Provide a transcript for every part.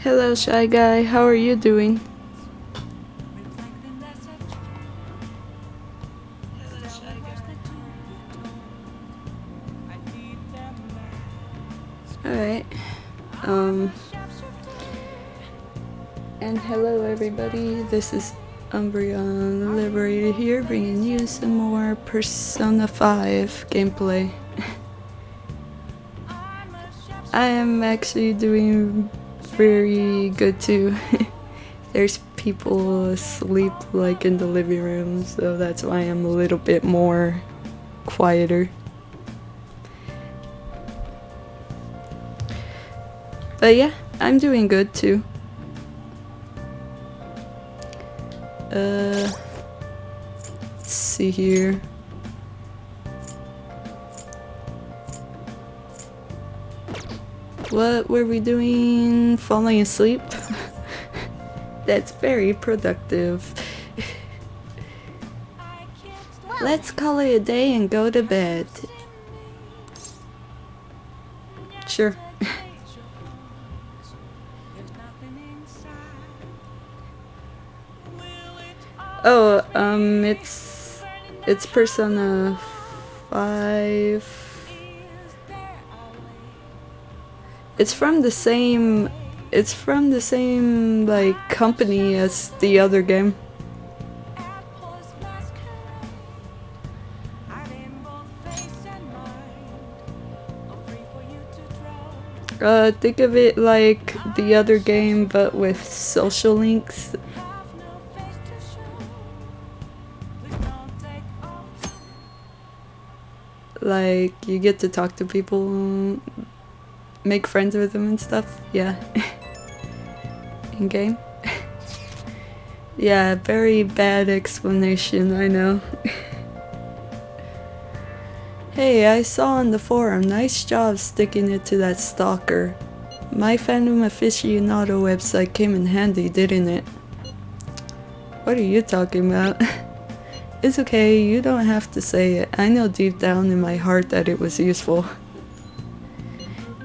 Hello, Shy Guy. How are you doing? Alright. And hello, everybody. This is Umbreon Liberated here, bringing you some more Persona 5 gameplay. I am actually doing very good too. There's people asleep like in the living room, so that's why I'm a little bit more quieter. But yeah, I'm doing good too. Let's see here. What were we doing? Falling asleep? That's very productive. Let's call it a day and go to bed. Sure. Oh, it's Persona 5. It's from the same like company as the other game. Think of it like the other game but with social links. Like, you get to talk to people, make friends with them and stuff, yeah. In game. Yeah, very bad explanation, I know. Hey, I saw on the forum, nice job sticking it to that stalker. My fandom aficionado website came in handy, didn't it? What are you talking about? It's okay, you don't have to say it. I know deep down in my heart that it was useful.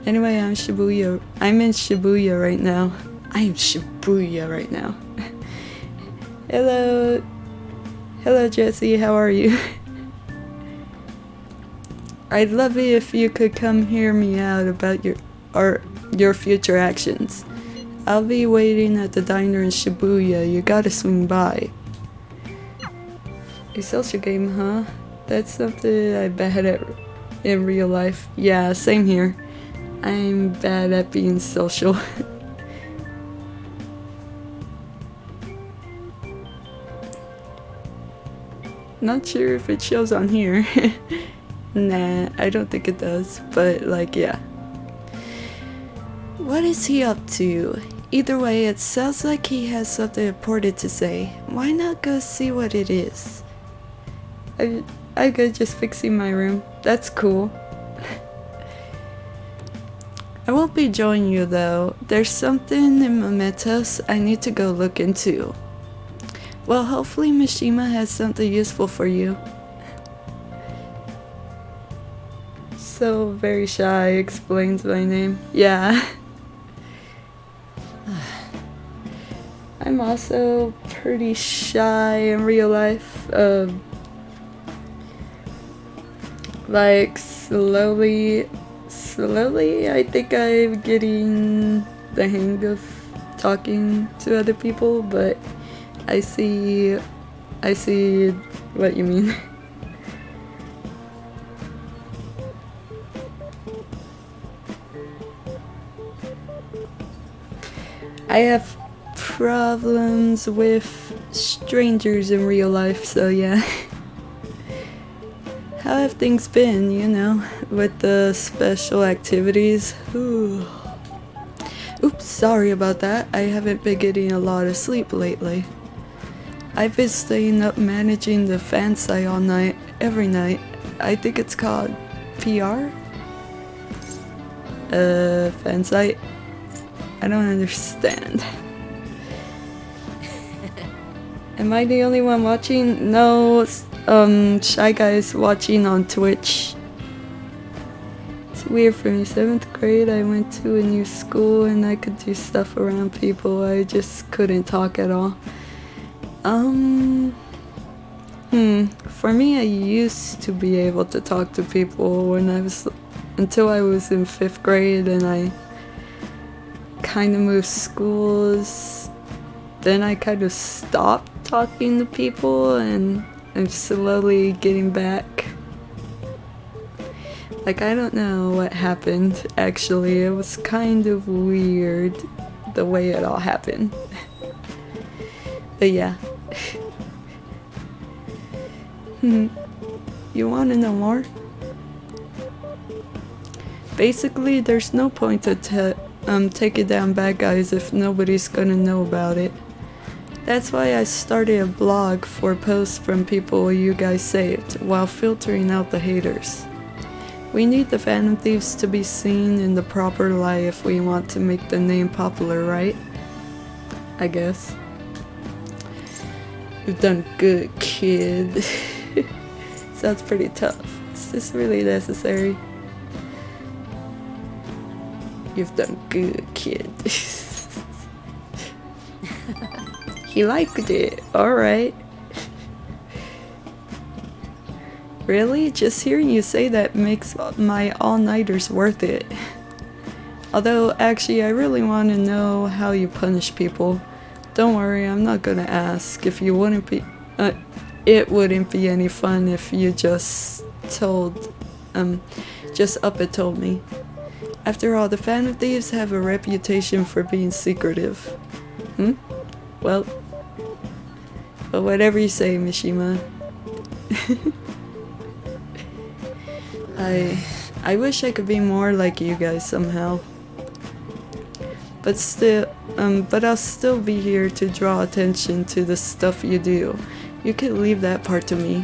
Anyway, I'm in Shibuya right now. Hello. Hello, Jesse, how are you? I'd love it if you could come hear me out about your future actions. I'll be waiting at the diner in Shibuya. You gotta swing by. A social game, huh? That's something I'm bad at in real life. Yeah, same here. I'm bad at being social. Not sure if it shows on here. Nah, I don't think it does, but like, yeah. What is he up to? Either way, it sounds like he has something important to say. Why not go see what it is? I'm good, just fixing my room. That's cool. I won't be joining you though. There's something in Momentos I need to go look into. Well, hopefully Mishima has something useful for you. So very shy, explains my name. Yeah. I'm also pretty shy in real life. Like slowly, I think I'm getting the hang of talking to other people, but I see what you mean. I have problems with strangers in real life, so yeah. How have things been, you know, with the special activities? Ooh. Oops, sorry about that. I haven't been getting a lot of sleep lately. I've been staying up managing the fan site all night, every night. I think it's called PR? Fan site? I don't understand. Am I the only one watching? No, Shy Guy's watching on Twitch. weird for me. 7th grade, I went to a new school and I could do stuff around people. I just couldn't talk at all. For me, I used to be able to talk to people until I was in 5th grade and I kind of moved schools. Then I kind of stopped talking to people and I'm slowly getting back. Like, I don't know what happened, actually. It was kind of weird the way it all happened. But yeah. You want to know more? Basically, there's no point to taking down bad guys if nobody's gonna know about it. That's why I started a blog for posts from people you guys saved, while filtering out the haters. We need the Phantom Thieves to be seen in the proper light if we want to make the name popular, right? I guess. You've done good, kid. Sounds pretty tough. Is this really necessary? You've done good, kid. He liked it. Alright. Really? Just hearing you say that makes my all-nighters worth it. Although, actually, I really want to know how you punish people. Don't worry, I'm not gonna ask. If you wouldn't be... it wouldn't be any fun if you just told... just up and told me. After all, the Phantom Thieves have a reputation for being secretive. Well, whatever you say, Mishima. I wish I could be more like you guys somehow. But I'll still be here to draw attention to the stuff you do. You can leave that part to me.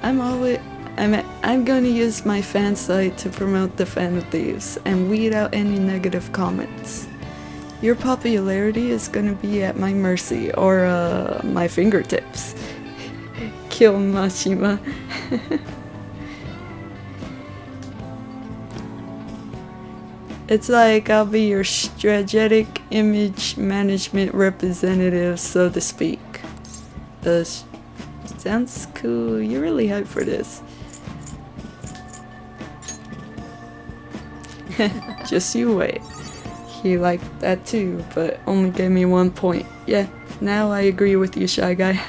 I'm gonna use my fan site to promote the Phantom Thieves and weed out any negative comments. Your popularity is gonna be at my mercy, or my fingertips. Kill Mashima. It's like I'll be your strategic image management representative, so to speak. Sounds cool. You're really hyped for this. Just you wait. He liked that too, but only gave me 1 point. Yeah, now I agree with you, Shy Guy.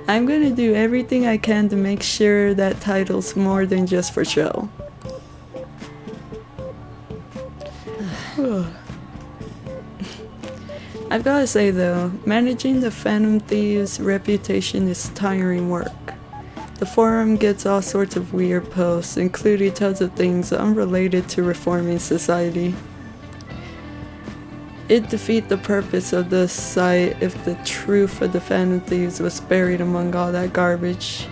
I'm gonna do everything I can to make sure that title's more than just for show. I've gotta say though, managing the Phantom Thieves' reputation is tiring work. The forum gets all sorts of weird posts, including tons of things unrelated to reforming society. It'd defeat the purpose of the site if the truth of the Phantom Thieves was buried among all that garbage.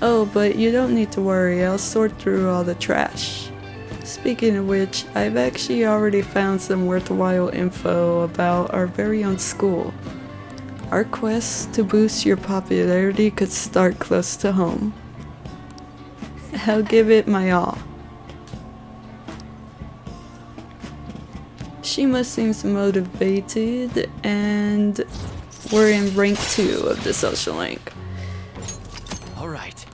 Oh, but you don't need to worry, I'll sort through all the trash. Speaking of which, I've actually already found some worthwhile info about our very own school. Our quest to boost your popularity could start close to home. I'll give it my all. Shima seems motivated, and we're in rank 2 of the social link. Alright.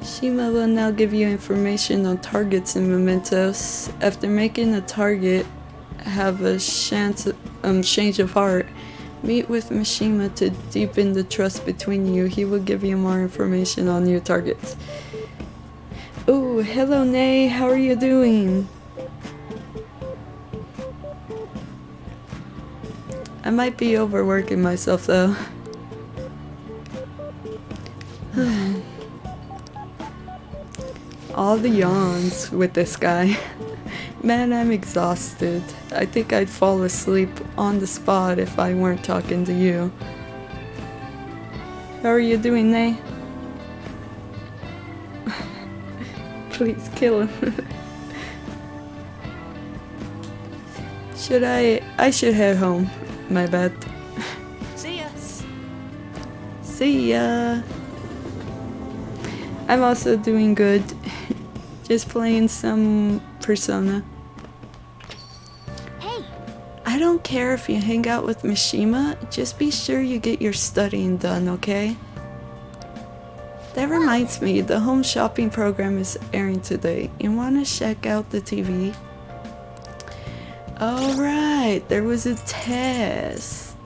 Shima will now give you information on targets in Momentos. After making a target have a chance change of heart, meet with Mishima to deepen the trust between you. He will give you more information on your targets. Oh, hello Nay, how are you doing? I might be overworking myself though. All the yawns with this guy. Man, I'm exhausted. I think I'd fall asleep on the spot if I weren't talking to you. How are you doing, Nay? Please kill him. I should head home. My bad. See ya. I'm also doing good. Just playing some Persona. Hey, I don't care if you hang out with Mishima, just be sure you get your studying done, okay? That reminds me, the home shopping program is airing today. You wanna check out the TV? Alright, there was a test.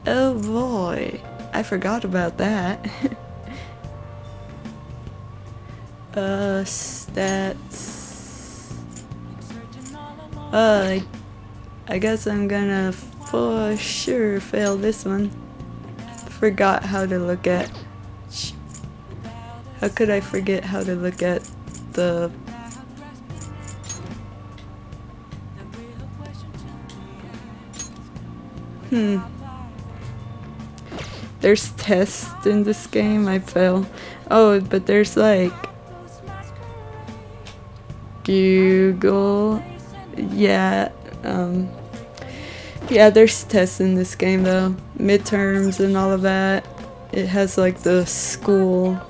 Oh boy, I forgot about that. Stats. I guess I'm gonna for sure fail this one. Forgot how to look at. How could I forget how to look at the. There's tests in this game, I fail. Oh, but there's like Google. Yeah, yeah, there's tests in this game though. Midterms and all of that. It has like the school.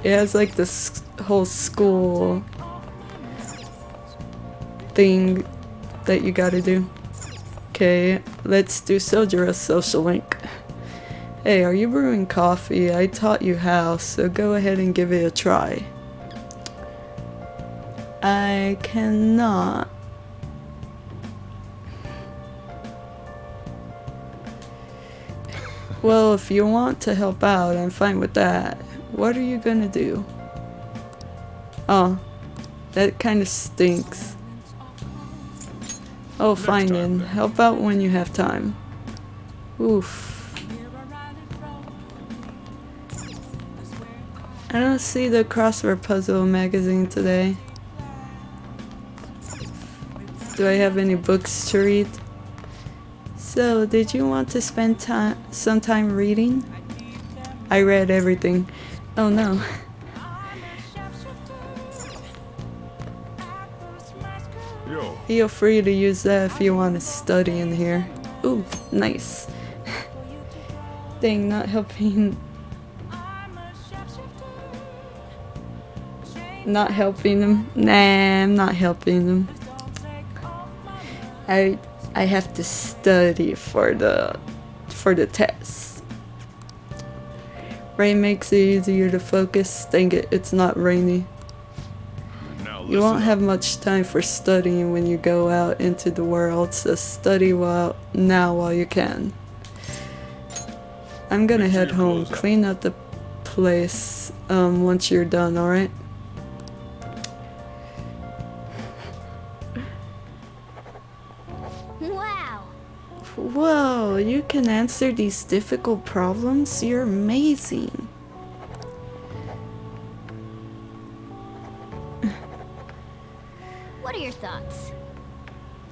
It has like the whole school thing that you gotta do. Okay, let's do Sojiro's social link. Hey, are you brewing coffee? I taught you how, so go ahead and give it a try. I cannot. Well, if you want to help out, I'm fine with that. What are you gonna do? Oh, that kind of stinks. Oh, fine then. Help out when you have time. Oof. I don't see the crossword puzzle magazine today. Do I have any books to read? So, did you want to spend some time reading? I read everything. Oh no. Yo. Feel free to use that if you want to study in here. Ooh, nice. Dang, not helping. Not helping them. Nah, I'm not helping them. I have to study for the test. Rain makes it easier to focus. Dang it, it's not rainy. You won't have much time for studying when you go out into the world, so study now while you can. I'm gonna head home, clean up the place once you're done, alright? wow. Whoa, you can answer these difficult problems? You're amazing. What are your thoughts?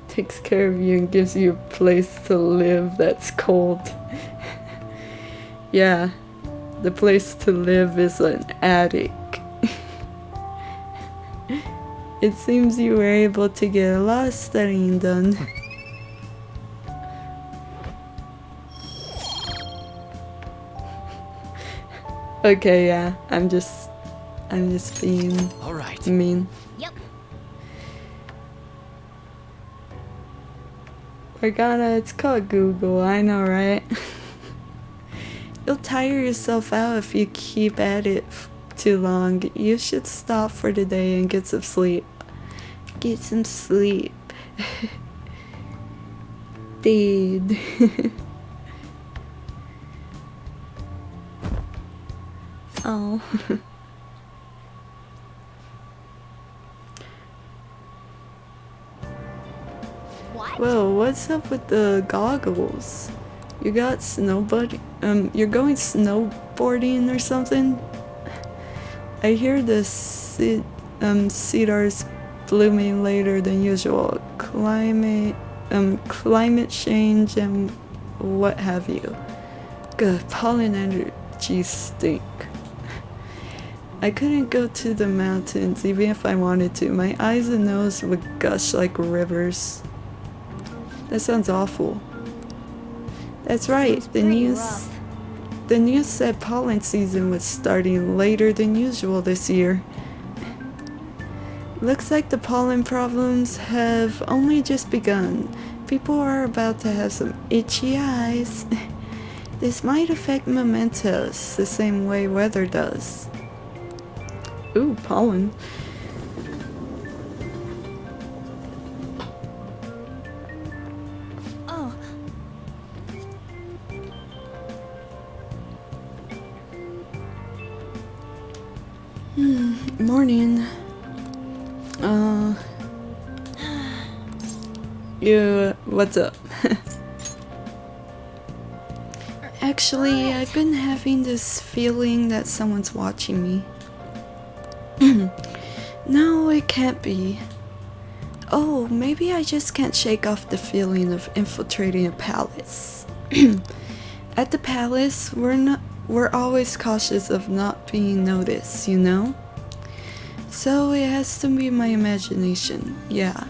Takes care of you and gives you a place to live that's cold. Yeah, the place to live is an attic. It seems you were able to get a lot of studying done. Okay, yeah, I'm just being All right. mean. Yep. Organa, it's called Google, I know, right? You'll tire yourself out if you keep at it too long. You should stop for the day and get some sleep. Get some sleep. Dude. Oh. What? Whoa, what's up with the goggles? You got you're going snowboarding or something? I hear the cedar's blooming later than usual. Climate change and what have you. Good, pollen energy stink. I couldn't go to the mountains even if I wanted to. My eyes and nose would gush like rivers. That sounds awful. That's right, the pretty news. rough. The news said pollen season was starting later than usual this year. Looks like the pollen problems have only just begun. People are about to have some itchy eyes. This might affect Momentos the same way weather does. Ooh, pollen. Oh, Morning. What's up? Actually, I've been having this feeling that someone's watching me. No, it can't be. Oh, maybe I just can't shake off the feeling of infiltrating a palace. At the palace, we're always cautious of not being noticed, you know? So it has to be my imagination, yeah.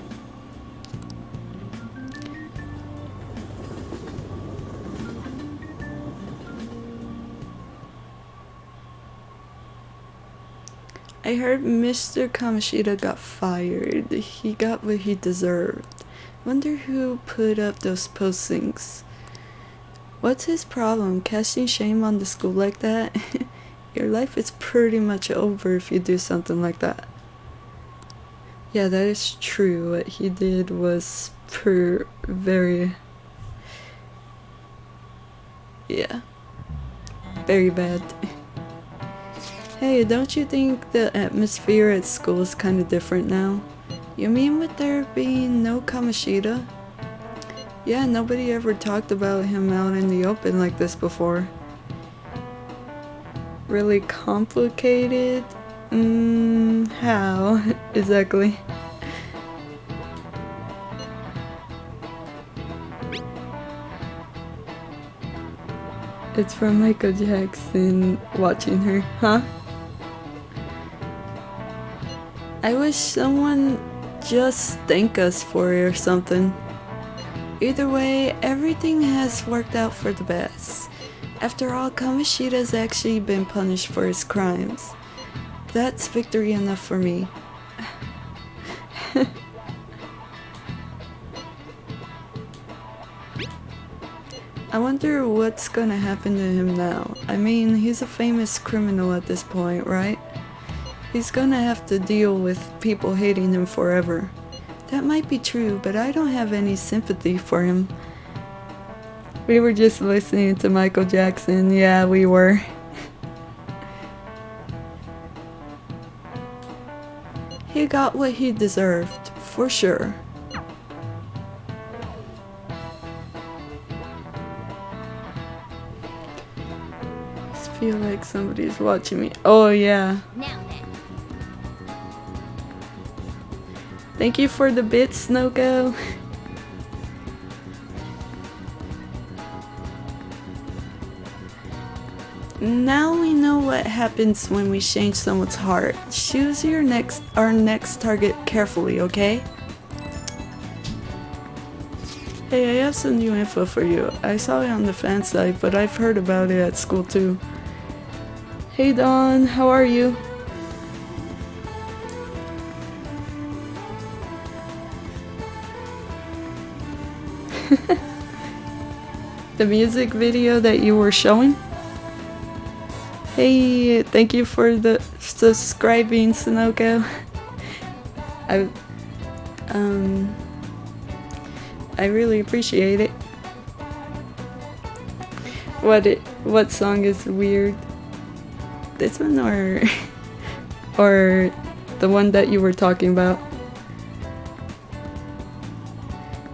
I heard Mr. Kamoshida got fired. He got what he deserved. Wonder who put up those postings. What's his problem? Casting shame on the school like that? Your life is pretty much over if you do something like that. Yeah, that is true. What he did was very... yeah. Very bad. Hey, don't you think the atmosphere at school is kind of different now? You mean with there being no Kamoshida? Yeah, nobody ever talked about him out in the open like this before. Really complicated? How? Exactly. It's from Michael Jackson watching her, huh? I wish someone just thank us for it or something. Either way, everything has worked out for the best. After all, Kamoshida's actually been punished for his crimes. That's victory enough for me. I wonder what's gonna happen to him now. I mean, he's a famous criminal at this point, right? He's gonna have to deal with people hating him forever. That might be true, but I don't have any sympathy for him. We were just listening to Michael Jackson. Yeah, we were. He got what he deserved, for sure. I feel like somebody's watching me. Oh yeah. now then. Thank you for the bits, Snowgo. Now we know what happens when we change someone's heart. Choose our next target carefully, okay? Hey, I have some new info for you. I saw it on the fan site, but I've heard about it at school too. Hey Dawn, how are you? The music video that you were showing? Hey, thank you for the subscribing, Sunoco. I really appreciate it. What song is weird? This one or or the one that you were talking about?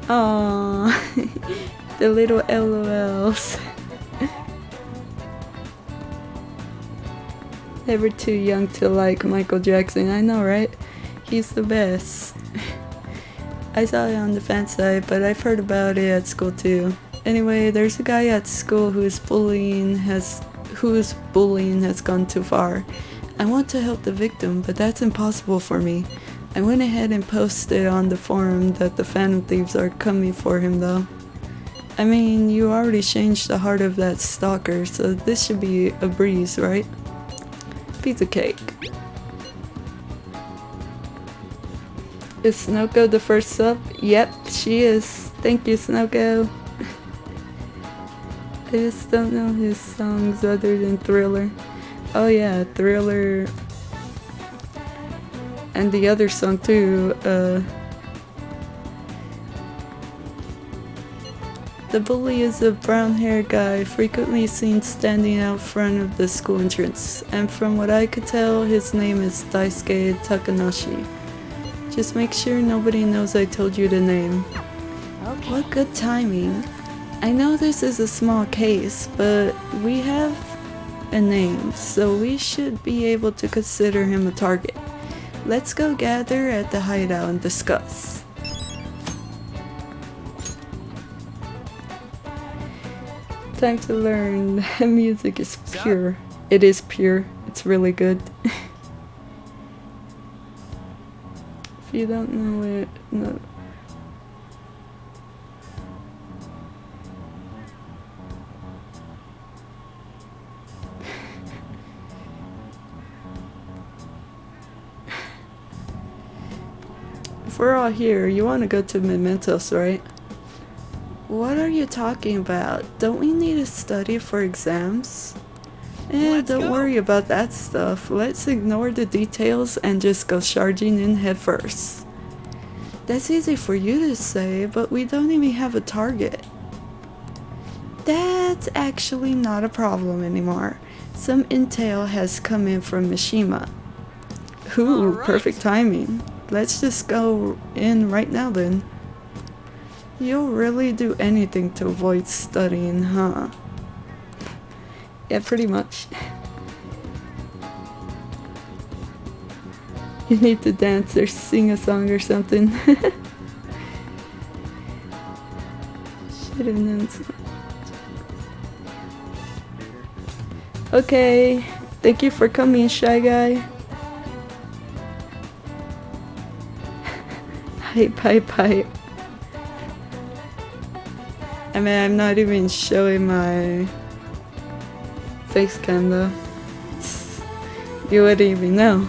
Aww, the little LOLs. Never too young to like Michael Jackson, I know, right? He's the best. I saw it on the fan site, but I've heard about it at school too. Anyway, there's a guy at school whose bullying has gone too far. I want to help the victim, but that's impossible for me. I went ahead and posted on the forum that the Phantom Thieves are coming for him though. I mean, you already changed the heart of that stalker, so this should be a breeze, right? Piece of cake. Is Snoko the first sub? Yep, she is. Thank you, Snoko. I just don't know his songs other than Thriller. Oh yeah, Thriller. And the other song too, the bully is a brown-haired guy frequently seen standing out front of the school entrance, and from what I could tell, his name is Daisuke Takanashi. Just make sure nobody knows I told you the name. Okay. What good timing. I know this is a small case, but we have a name, so we should be able to consider him a target. Let's go gather at the hideout and discuss. Time to learn. Music is pure. It is pure. It's really good. If you don't know it, no. If we're all here, you want to go to Momentos, right? What are you talking about? Don't we need to study for exams? Don't worry about that stuff. Let's ignore the details and just go charging in head first. That's easy for you to say, but we don't even have a target. That's actually not a problem anymore. Some intel has come in from Mishima. Ooh, Alright. perfect timing. Let's just go in right now then. You'll really do anything to avoid studying, huh? Yeah, pretty much. You need to dance or sing a song or something. Should've known so. Okay, thank you for coming, Shy Guy. Hype, hype, hype. I mean, I'm not even showing my face cam though. You wouldn't even know.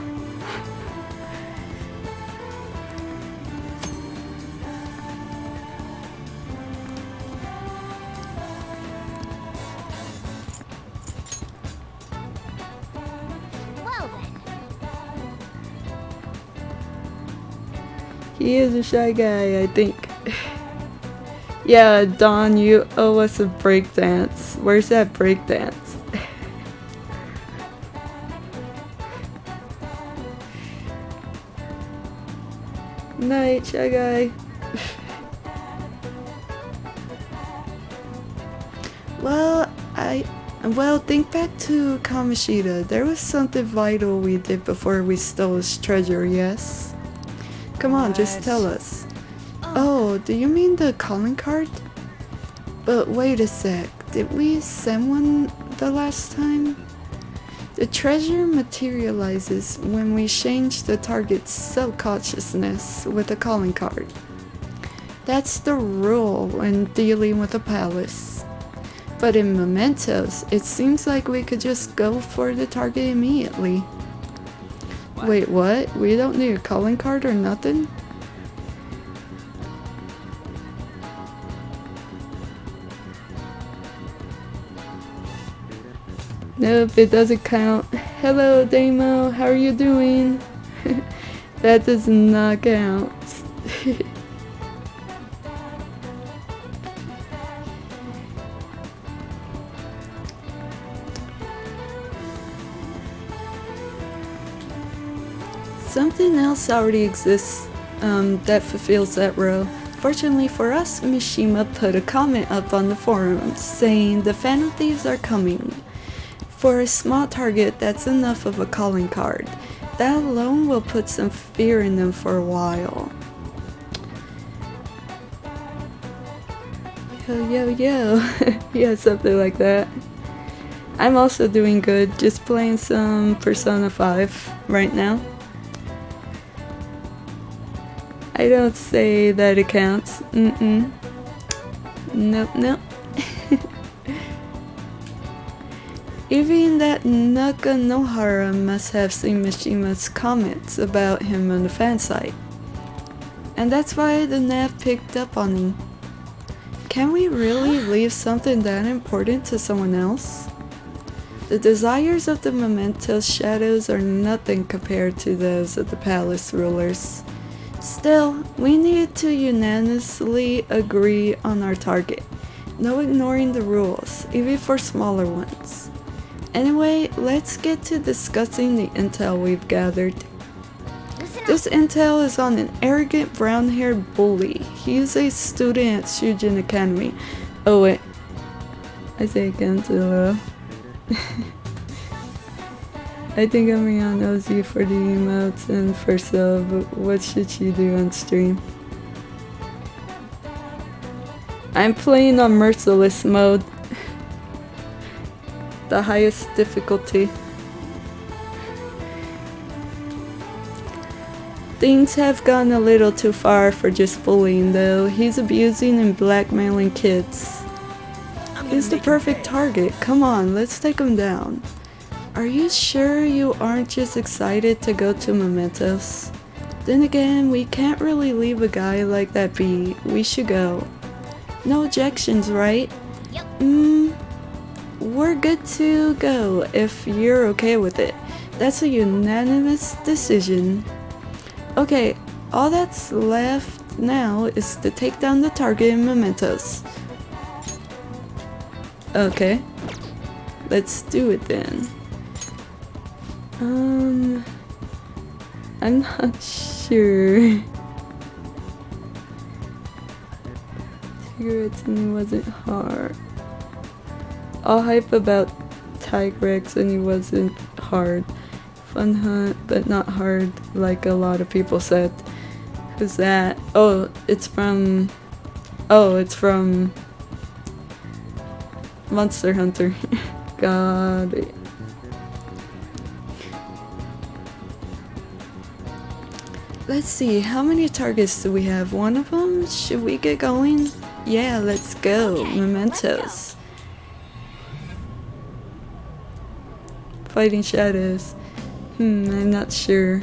Well then. He is a shy guy, I think. Yeah, Dawn, you owe us a breakdance. Where's that breakdance? Night, Shy Guy. Well, think back to Kamoshida. There was something vital we did before we stole his treasure, yes? Come on, just tell us. Oh, do you mean the calling card? But wait a sec, did we send one the last time? The treasure materializes when we change the target's subconsciousness with a calling card. That's the rule when dealing with a palace. But in Momentos, it seems like we could just go for the target immediately. Wait, what? We don't need a calling card or nothing? Nope, it doesn't count. Hello, Damo, how are you doing? That does not count. Something else already exists that fulfills that role. Fortunately for us, Mishima put a comment up on the forum saying the Phantom Thieves are coming. For a small target, that's enough of a calling card. That alone will put some fear in them for a while. Yo, yo, yo. Yeah, something like that. I'm also doing good, just playing some Persona 5 right now. I don't say that it counts. Nope, nope. Even that Nakanohara must have seen Mishima's comments about him on the fan site. And that's why the nav picked up on him. Can we really leave something that important to someone else? The desires of the Momentos shadows are nothing compared to those of the palace rulers. Still, we need to unanimously agree on our target. No ignoring the rules, even for smaller ones. Anyway, let's get to discussing the intel we've gathered. Listen up. This intel is on an arrogant brown-haired bully. He is a student at Shujin Academy. Oh wait, I say again to the I think Amiya knows you for the emotes and for sub. What should she do on stream? I'm playing on merciless mode. The highest difficulty. Things have gone a little too far for just bullying though. He's abusing and blackmailing kids. He's the perfect target. Come on, let's take him down. Are you sure you aren't just excited to go to Momentos? Then again, we can't really leave a guy like that be. We should go. No objections, right? Yep. We're good to go if you're okay with it. That's a unanimous decision. Okay, all that's left now is to take down the target in Momentos. Okay, let's do it then. I'm not sure. Cigarettes and he wasn't hard. All hype about Tigrex and he wasn't hard. Fun hunt, but not hard like a lot of people said. Who's that? Oh, it's from Monster Hunter. Got it. Let's see, how many targets do we have? One of them? Should we get going? Yeah, let's go. Okay, Momentos. Fighting shadows. I'm not sure.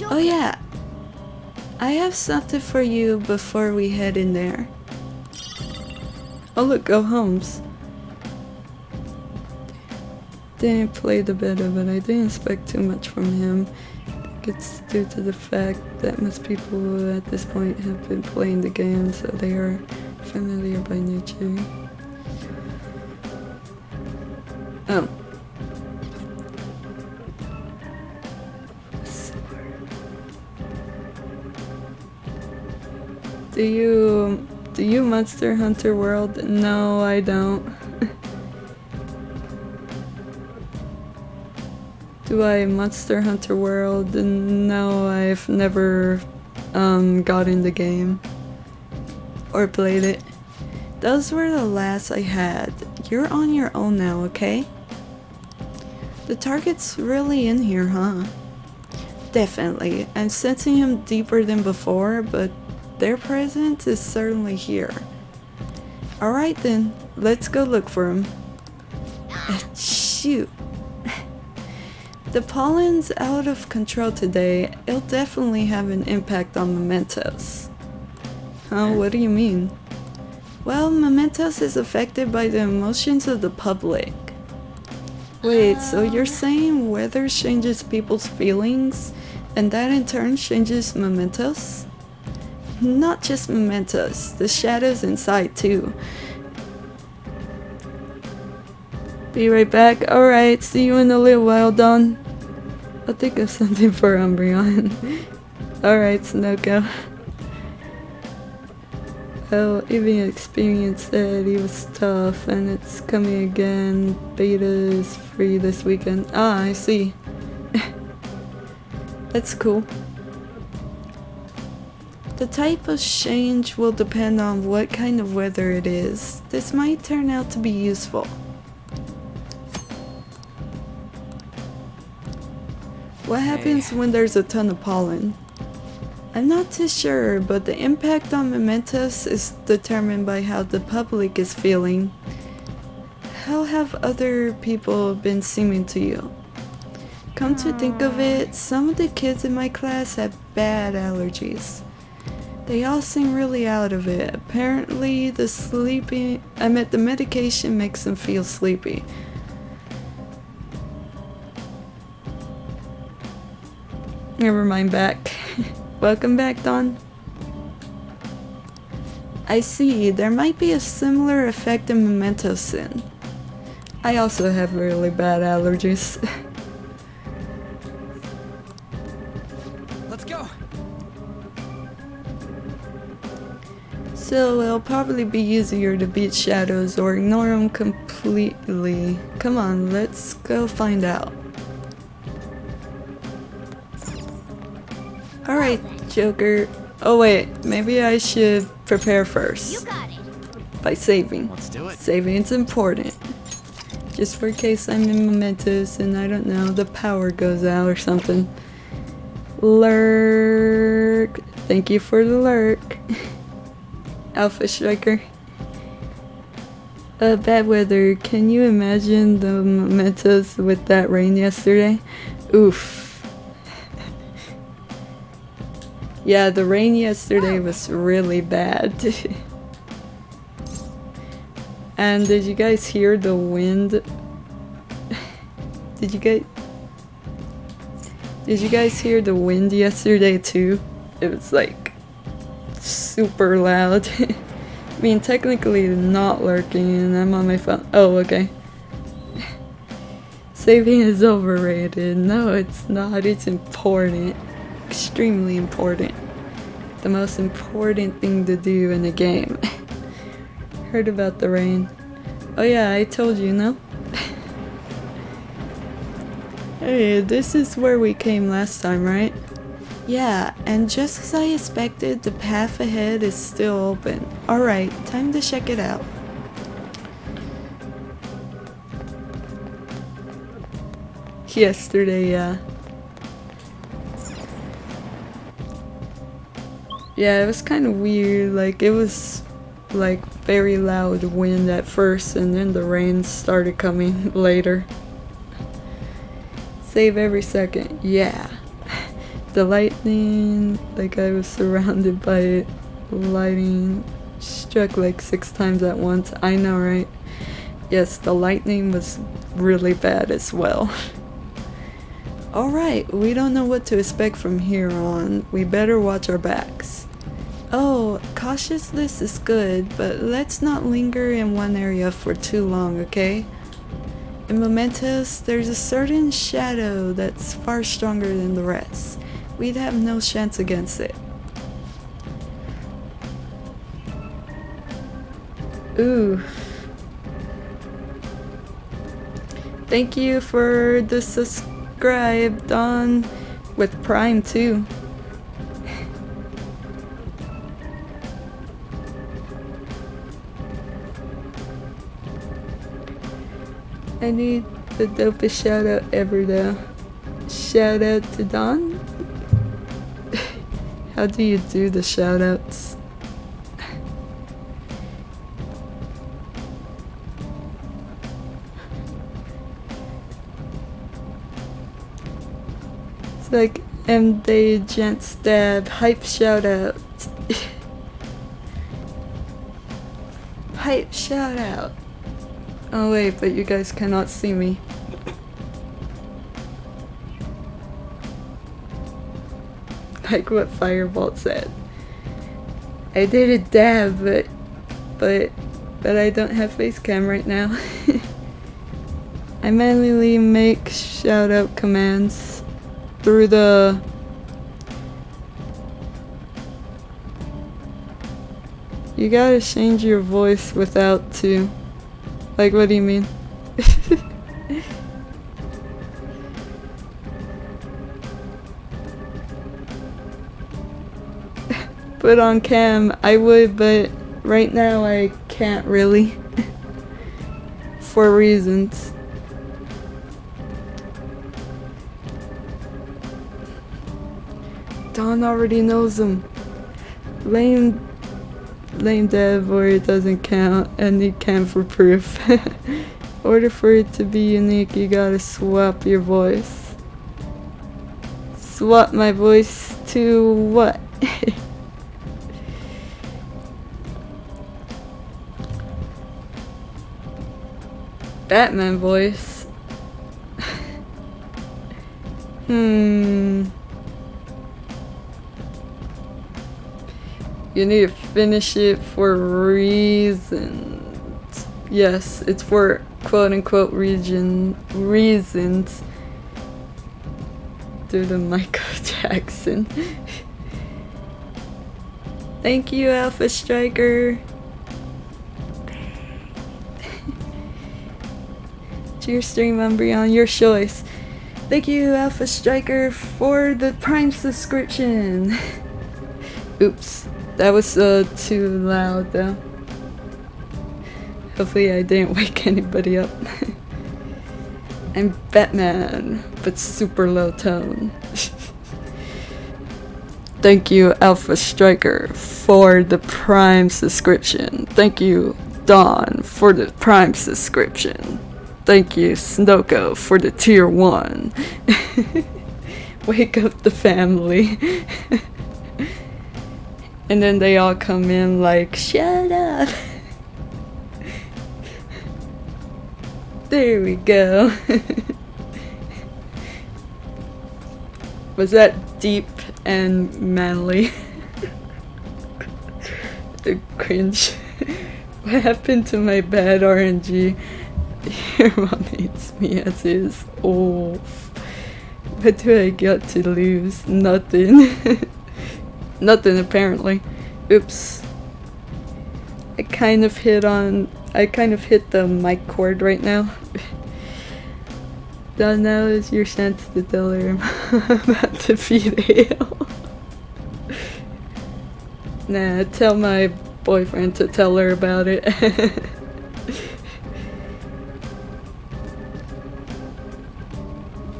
Oh yeah. I have something for you before we head in there. Oh look, go Holmes. Didn't play the beta, but I didn't expect too much from him. I think it's due to the fact that most people at this point have been playing the game, so they are familiar by nature. Oh. Do you Monster Hunter World? No, I don't. Do I Monster Hunter World? No, I've never got in the game or played it. Those were the last I had. You're on your own now, okay? The target's really in here, huh? Definitely. I'm sensing him deeper than before, but their presence is certainly here. Alright then, let's go look for him. Shoot. The pollen's out of control today. It'll definitely have an impact on Momentos. Huh, what do you mean? Well, Momentos is affected by the emotions of the public. Wait, so you're saying weather changes people's feelings, and that in turn changes Momentos? Not just Momentos, the shadows inside too. Be right back. Alright, see you in a little while, Dawn. I'll think of something for Umbreon. Alright, Snoko. Well, even Experience said he was tough, and it's coming again. Beta is free this weekend. Ah, I see. That's cool. The type of change will depend on what kind of weather it is. This might turn out to be useful. What happens when there's a ton of pollen? I'm not too sure, but the impact on Momentos is determined by how the public is feeling. How have other people been seeming to you? Come to think of it, some of the kids in my class have bad allergies. They all seem really out of it. Apparently the medication makes them feel sleepy. Never mind, back. Welcome back, Dawn. I see, there might be a similar effect in Momentos in. I also have really bad allergies. Let's go. So it'll probably be easier to beat shadows or ignore them completely. Come on, let's go find out. Alright, Joker. Oh wait, maybe I should prepare first. You got it. By saving. Let's do it. Saving's important. Just for case I'm in Momentos and I don't know, the power goes out or something. Lurk. Thank you for the lurk. Alpha Striker. Bad weather. Can you imagine the Momentos with that rain yesterday? Oof. Yeah, the rain yesterday was really bad. And did you guys hear the wind? Did you guys hear the wind yesterday too? It was like super loud. I mean, technically not lurking and I'm on my phone. Oh, okay. Saving is overrated. No, it's not. It's important. Extremely important. The most important thing to do in a game. Heard about the rain. Oh yeah, I told you, no? Hey, this is where we came last time, right? Yeah, and just as I expected, the path ahead is still open. Alright, time to check it out. Yesterday, yeah. Yeah, it was kind of weird. Like, it was like very loud wind at first and then the rain started coming later. Save every second. Yeah. The lightning, like I was surrounded by it. Lightning struck like 6 times at once. I know, right? Yes, the lightning was really bad as well. Alright, we don't know what to expect from here on. We better watch our backs. Oh, cautiousness is good, but let's not linger in one area for too long, okay? In Momentos, there's a certain shadow that's far stronger than the rest. We'd have no chance against it. Ooh. Thank you for the subscribe, Dawn, with Prime too. I need the dopest shout out ever though. Shout out to Dawn? How do you do the shout outs? It's like MD Gent Stab hype shout out. Hype shout out. Oh wait, but you guys cannot see me. Like what Firebolt said. I did a dab, but I don't have face cam right now. I manually make shout out commands through the You gotta change your voice without to. Like, what do you mean? Put on cam, I would, but right now I can't really. For reasons. Dawn already knows him. Lame dev or it doesn't count, and you can for proof. In order for it to be unique, you gotta swap your voice. Swap my voice to what? Batman voice. You need to finish it for reasons. Yes, it's for quote-unquote reasons. Due to Michael Jackson. Thank you, Alpha Striker. Cheers, stream Umbreon, your choice. Thank you, Alpha Striker, for the Prime subscription. Oops, that was too loud though. Hopefully I didn't wake anybody up. I'm Batman, but super low tone. Thank you, Alpha Striker, for the Prime subscription. Thank you, Dawn, for the Prime subscription. Thank you, Snoko, for the tier 1. Wake up the family. And then they all come in like, shut up. There we go. Was that deep and manly? The cringe. What happened to my bad RNG? Your mom hates me as is. Oh, what do I got to lose? Nothing. Nothing apparently. Oops. I kind of hit the mic cord right now. So now is your chance to tell her about the video. Nah, tell my boyfriend to tell her about it.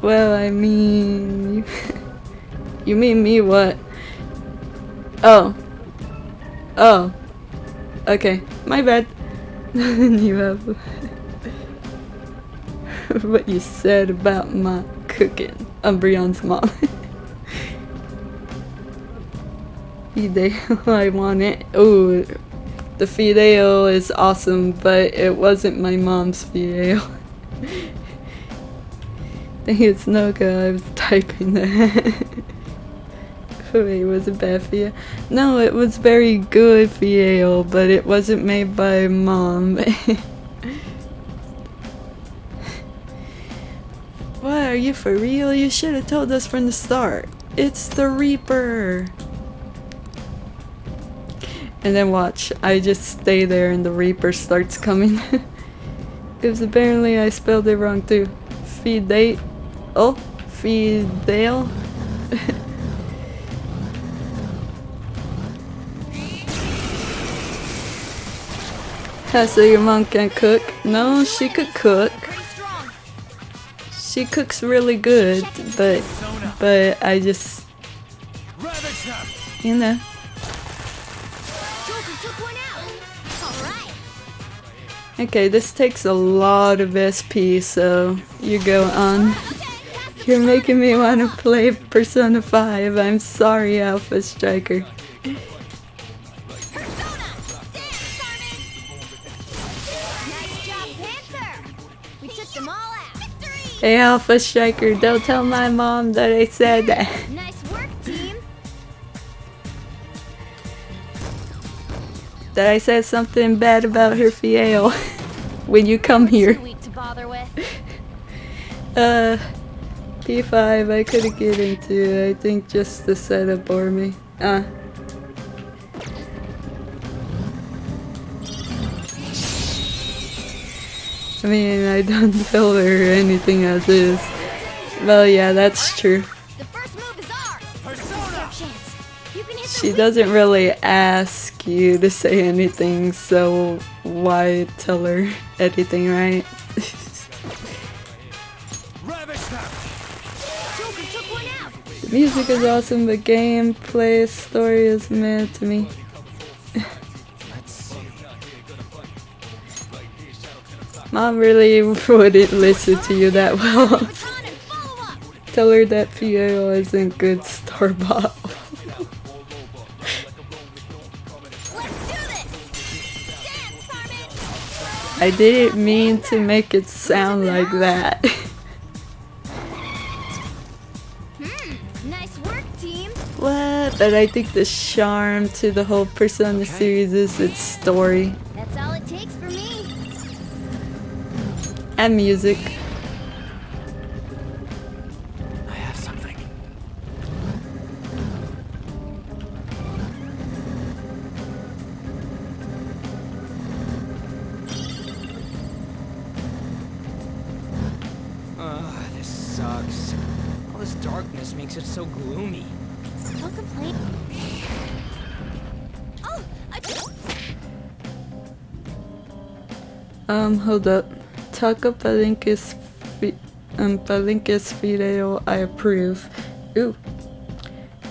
Well, I mean... You mean me what? Oh. Oh. Okay, my bad. You have... what you said about my cooking. Umbreon's mom. Fideo, I want it. Oh, the Fideo is awesome, but it wasn't my mom's Fideo. Thank you, Snoka. I was typing that. Wait, was it bad for you? No, it was very good Fideo, but it wasn't made by mom. What, are you for real? You should have told us from the start. It's the Reaper. And then watch, I just stay there and the Reaper starts coming. Because apparently I spelled it wrong too. Fideo. Oh, Fideo. So your mom can't cook? No, she could cook. She cooks really good, but I just, you know. Okay, this takes a lot of SP, so you go on. You're making me want to play Persona 5. I'm sorry, Alpha Striker. Hey, Alpha Striker, don't tell my mom that I said that. Nice work, team. That I said something bad about her Fiel when you come here. P5 I couldn't get into. I think just the setup bore me. I mean, I don't tell her anything as is. Well, yeah, that's true. The first move is ours. She doesn't really ask you to say anything, so why tell her anything, right? Joker took one out. The music is awesome, but gameplay story is meh to me. Mom really wouldn't listen to you that well. Baton and follow up. Tell her that PAO isn't good store-bought. Let's do this. Dance, Carmen. I didn't mean to make it sound like that. Nice work, team. What? But I think the charm to the whole Persona series is its story That's all it takes for me. and music. I have something. This sucks. All this darkness makes it so gloomy. Don't complain. Oh, Hold up. Taco Palenque's video, I approve. Ooh.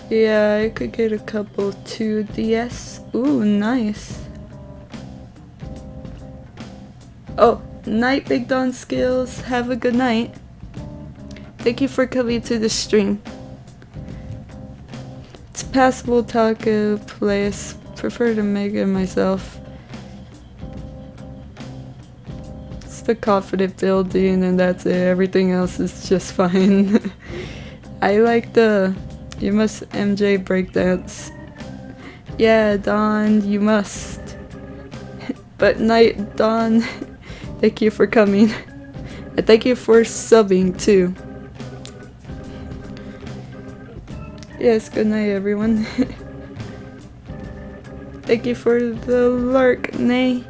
Yeah, I could get a couple 2DS. Ooh, nice. Oh, night, Big Don Skills. Have a good night. Thank you for coming to the stream. It's passable taco place. Prefer to make it myself. It's the confident building and that's it. Everything else is just fine. I like the you must MJ breakdance. Yeah, Dawn, you must. But night, Dawn, thank you for coming. And thank you for subbing too. Yes, good night everyone. Thank you for the lurk, Nay.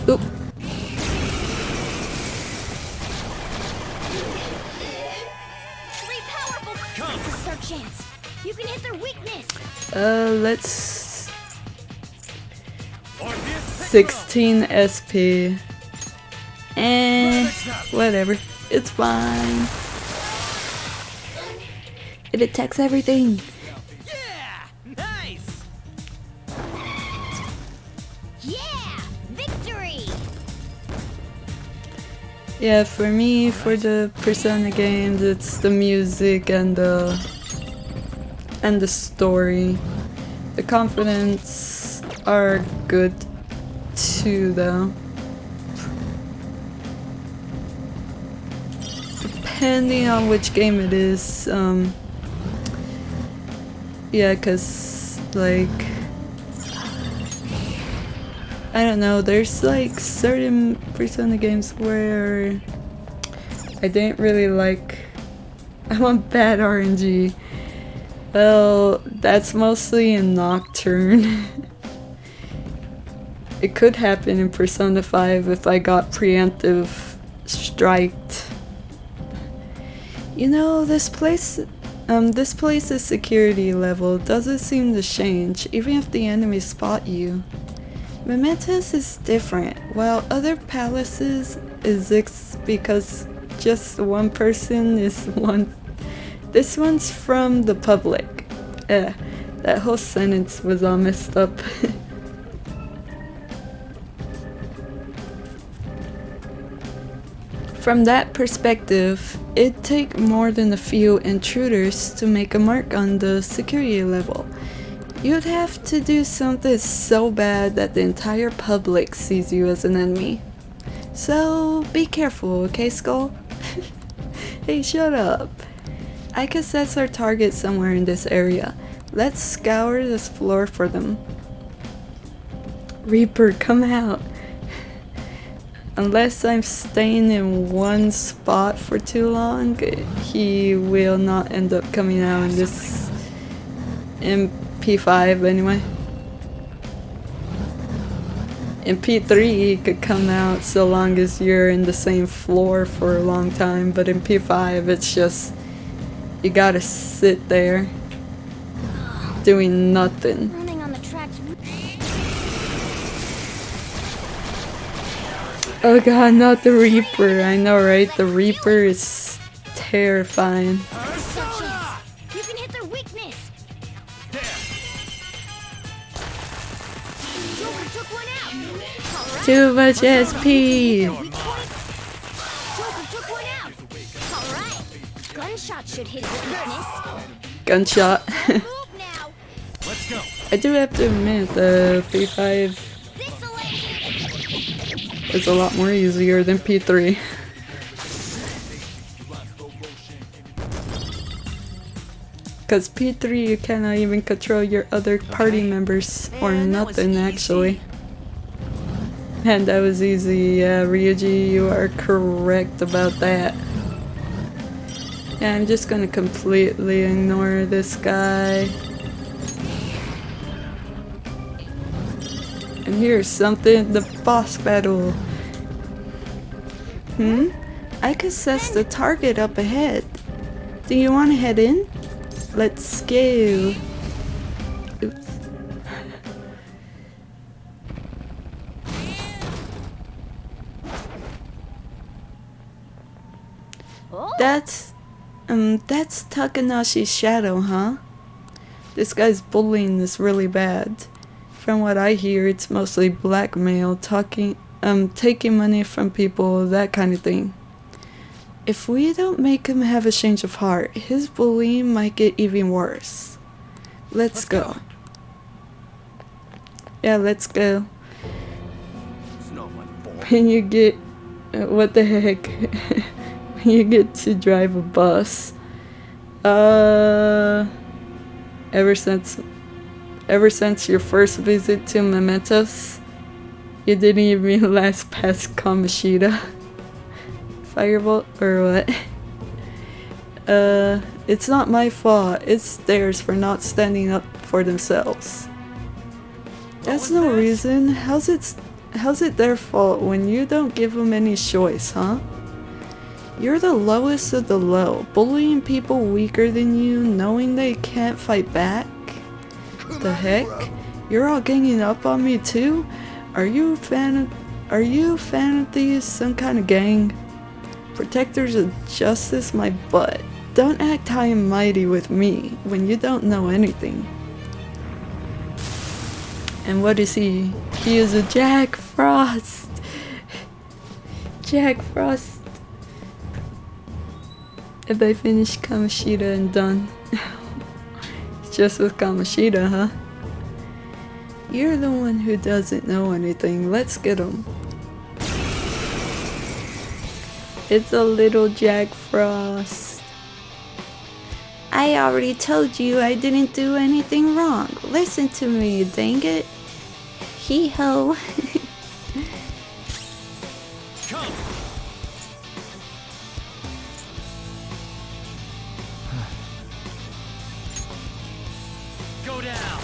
Oop. three powerful. This is our chance. You can hit their weakness. Let's 16 SP. And whatever. It's fine. It attacks everything. Yeah! Nice! Yeah, victory. Yeah, for me, for the Persona games, it's the music and the story. The confidence are good too, though. Depending on which game it is, yeah, cause like I don't know, there's like certain Persona games where I didn't really like. I want bad RNG. Well, that's mostly in Nocturne. It could happen in Persona 5 if I got preemptive striked. You know, this place's security level doesn't seem to change, even if the enemies spot you. Momentos is different, while other palaces exist because just one person is one. This one's from the public. That whole sentence was all messed up. From that perspective, it'd take more than a few intruders to make a mark on the security level. You'd have to do something so bad that the entire public sees you as an enemy. So be careful, okay, Skull? Hey, shut up. I guess that's our target somewhere in this area. Let's scour this floor for them. Reaper, come out. Unless I'm staying in one spot for too long, he will not end up coming out in this in P5 anyway. In P3 he could come out so long as you're in the same floor for a long time, but in P5 it's just you gotta sit there doing nothing. Running on the tracks. Oh god, not the Reaper. I know, right? The Reaper is terrifying. Persona! You can hit their weakness. Joker took one out. All right. Too much SP. Joker took one out. All right. Gunshot should hit his weakness. Gunshot. Move now. Let's go. I do have to admit, the P5 This'll end. is a lot more easier than P3. Because P3 you cannot even control your other party members or Man, that was nothing easy. actually. And that was easy, yeah, Ryuji, you are correct about that. Yeah, I'm just gonna completely ignore this guy. And here's something, the boss battle. I could assess the target up ahead. Do you want to head in? Let's go. Oops. Oh. That's Takanashi's shadow, huh? This guy's bullying is really bad. From what I hear, it's mostly blackmail, taking money from people, that kind of thing. If we don't make him have a change of heart, his bullying might get even worse. Let's go. Yeah, let's go. It's no one for. When you get... what the heck? When you get to drive a bus. Ever since your first visit to Momentos, you didn't even last past Kamoshida. Firebolt or what? It's not my fault. It's theirs for not standing up for themselves. That's no reason. How's it their fault when you don't give them any choice, huh? You're the lowest of the low, bullying people weaker than you, knowing they can't fight back. The heck? You're all ganging up on me too? Are you a fan of these? Some kind of gang? Protectors of justice, my butt. Don't act high and mighty with me when you don't know anything. And what is he? He is a Jack Frost. Jack Frost. If I finish Kamoshida and done. Just with Kamoshida, huh? You're the one who doesn't know anything. Let's get him. It's a little Jack Frost. I already told you I didn't do anything wrong. Listen to me, dang it. Hee-ho. Come. Go down.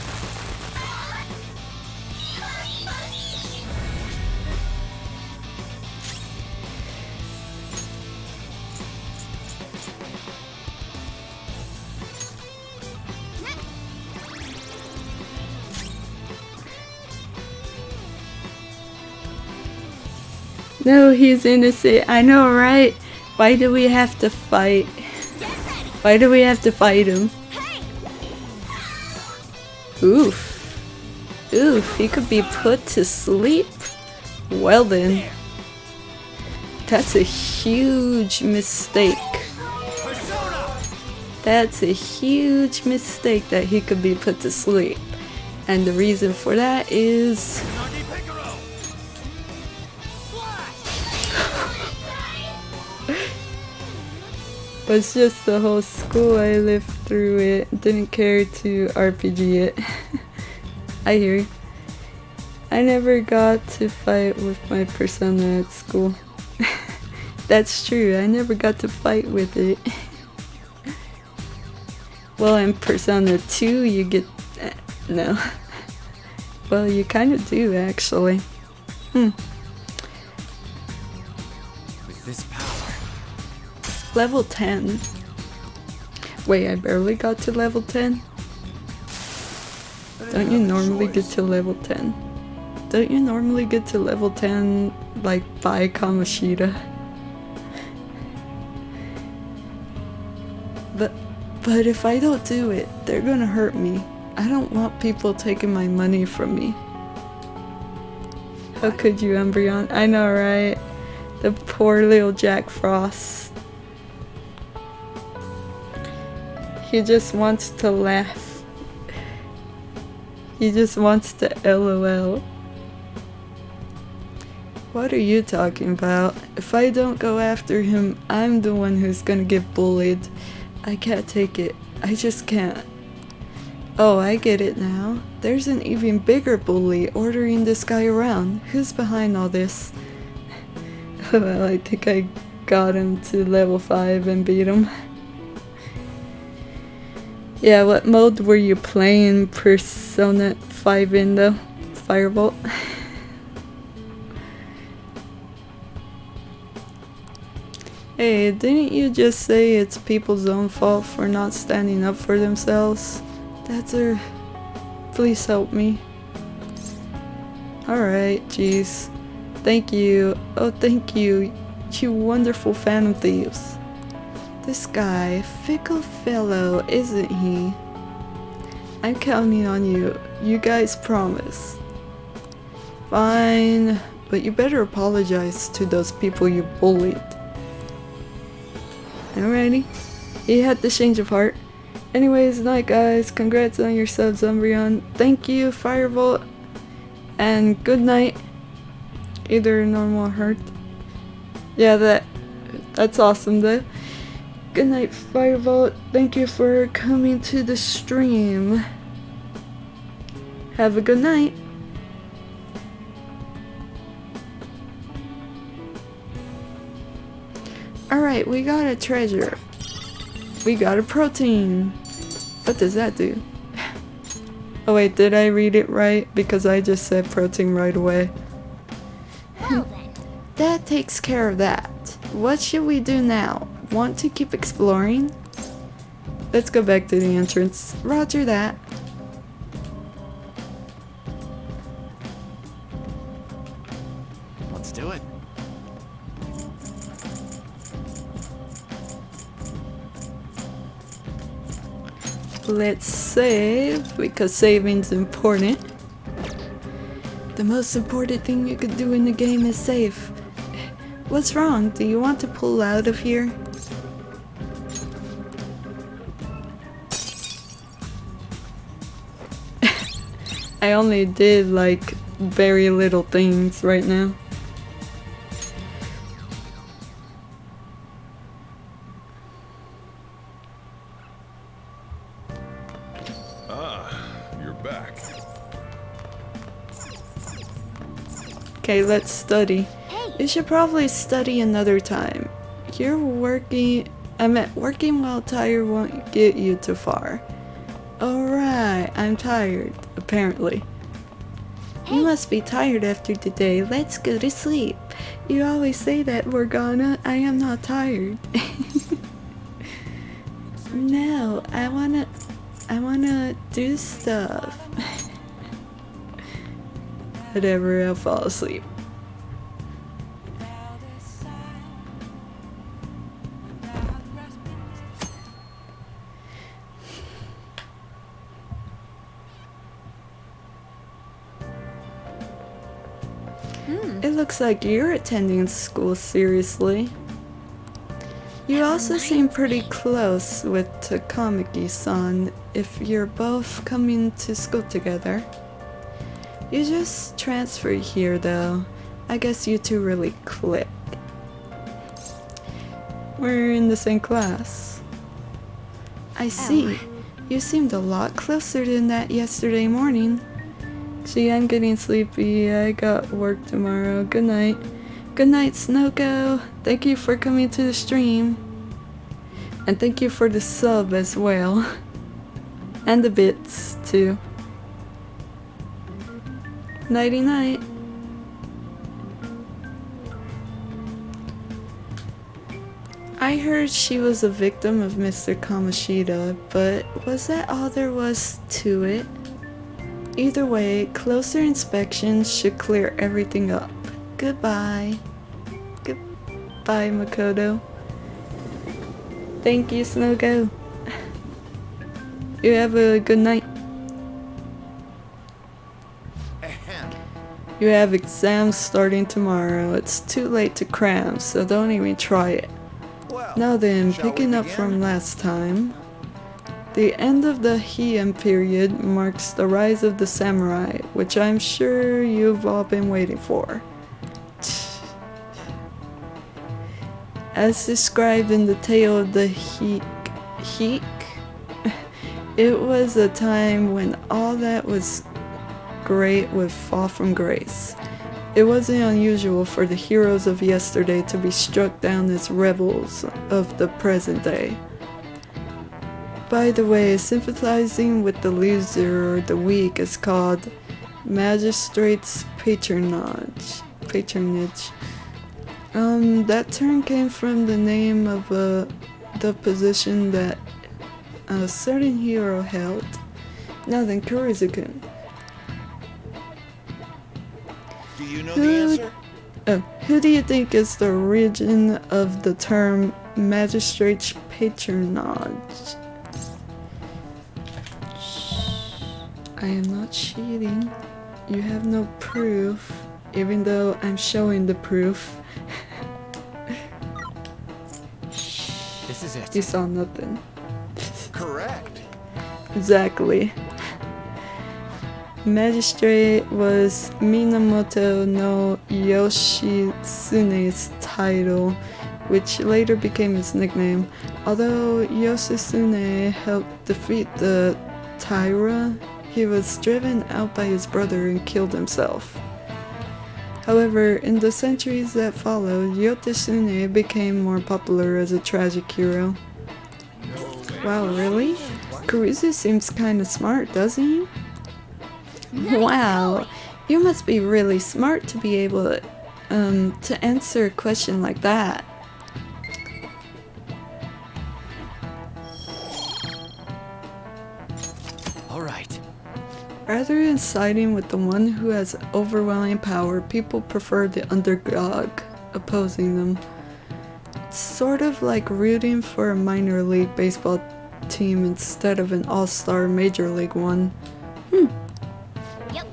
No, he's innocent. I know, right? Why do we have to fight? Why do we have to fight him? Oof. Oof, he could be put to sleep. Well then. That's a huge mistake. That's a huge mistake that he could be put to sleep. And the reason for that is... was just the whole school. I lived through it. Didn't care to RPG it. I hear you. I never got to fight with my persona at school. That's true. I never got to fight with it. Well, in Persona 2 you get... no. Well, you kind of do, actually. With this power. Level 10. Wait, I barely got to level 10? Don't you normally get to level 10? Don't you normally get to level 10 like by Kamoshida. But if I don't do it, they're gonna hurt me. I don't want people taking my money from me. How could you, Umbreon? I know, right? The poor little Jack Frost. He just wants to laugh. He just wants to LOL. What are you talking about? If I don't go after him, I'm the one who's gonna get bullied. I can't take it. I just can't. Oh, I get it now. There's an even bigger bully ordering this guy around. Who's behind all this? Well, I think I got him to level 5 and beat him. Yeah, what mode were you playing Persona 5 in though? Firebolt? Hey, didn't you just say it's people's own fault for not standing up for themselves? That's her. Please help me. Alright, jeez. Thank you. Oh, thank you. You wonderful Phantom Thieves. This guy, fickle fellow, isn't he? I'm counting on you. You guys promise. Fine, but you better apologize to those people you bullied. Alrighty. He had the change of heart. Anyways, night guys. Congrats on your subs, Umbreon. Thank you, Firebolt. And good night. Either normal or hurt. Yeah, that's awesome though. Good night, Firebolt. Thank you for coming to the stream. Have a good night. Alright, we got a treasure. We got a protein. What does that do? Oh wait, did I read it right? Because I just said protein right away. Well then. That takes care of that. What should we do now? Want to keep exploring? Let's go back to the entrance. Roger that. Let's do it. Let's save, because saving's important. The most important thing you could do in the game is save. What's wrong? Do you want to pull out of here? I only did like very little things right now. You're back. Okay, let's study. Hey. You should probably study another time. You're working... I meant working while tired won't get you too far. Alright, I'm tired, apparently. You must be tired after today. Let's go to sleep. You always say that, Morgana. I am not tired. No, I wanna do stuff. Whatever, I'll fall asleep. It looks like you're attending school seriously. You also seem pretty close with Takamaki-san if you're both coming to school together. You just transferred here though. I guess you two really click. We're in the same class. I see. You seemed a lot closer than that yesterday morning. See, I'm getting sleepy. I got work tomorrow. Good night. Good night, Snoko. Thank you for coming to the stream. And thank you for the sub as well. And the bits, too. Nighty night. I heard she was a victim of Mr. Kamoshida, but was that all there was to it? Either way, closer inspection should clear everything up. Goodbye. Goodbye, Makoto. Thank you, Snowgo. You have a good night. You have exams starting tomorrow. It's too late to cram, so don't even try it. Well, Now then, shall we picking up begin? from last time, the end of the Heian period marks the rise of the samurai, which I'm sure you've all been waiting for. As described in the tale of the Heek, it was a time when all that was great would fall from grace. It wasn't unusual for the heroes of yesterday to be struck down as rebels of the present day. By the way, sympathizing with the loser or the weak is called magistrate's patronage. That term came from the name of the position that a certain hero held. Now then, Kurizu-kun. Do you know the answer? Who do you think is the origin of the term magistrate's patronage? I am not cheating. You have no proof, even though I'm showing the proof. This is it. You saw nothing. Correct. Exactly. Magistrate was Minamoto no Yoshitsune's title, which later became his nickname. Although Yoshitsune helped defeat the Taira, he was driven out by his brother and killed himself. However, in the centuries that followed, Yoshitsune became more popular as a tragic hero. Wow, really? Kurizu seems kinda smart, doesn't he? Wow, you must be really smart to be able to answer a question like that. All right. Rather than siding with the one who has overwhelming power, people prefer the underdog, opposing them. It's sort of like rooting for a minor league baseball team instead of an all-star major league one. Yep.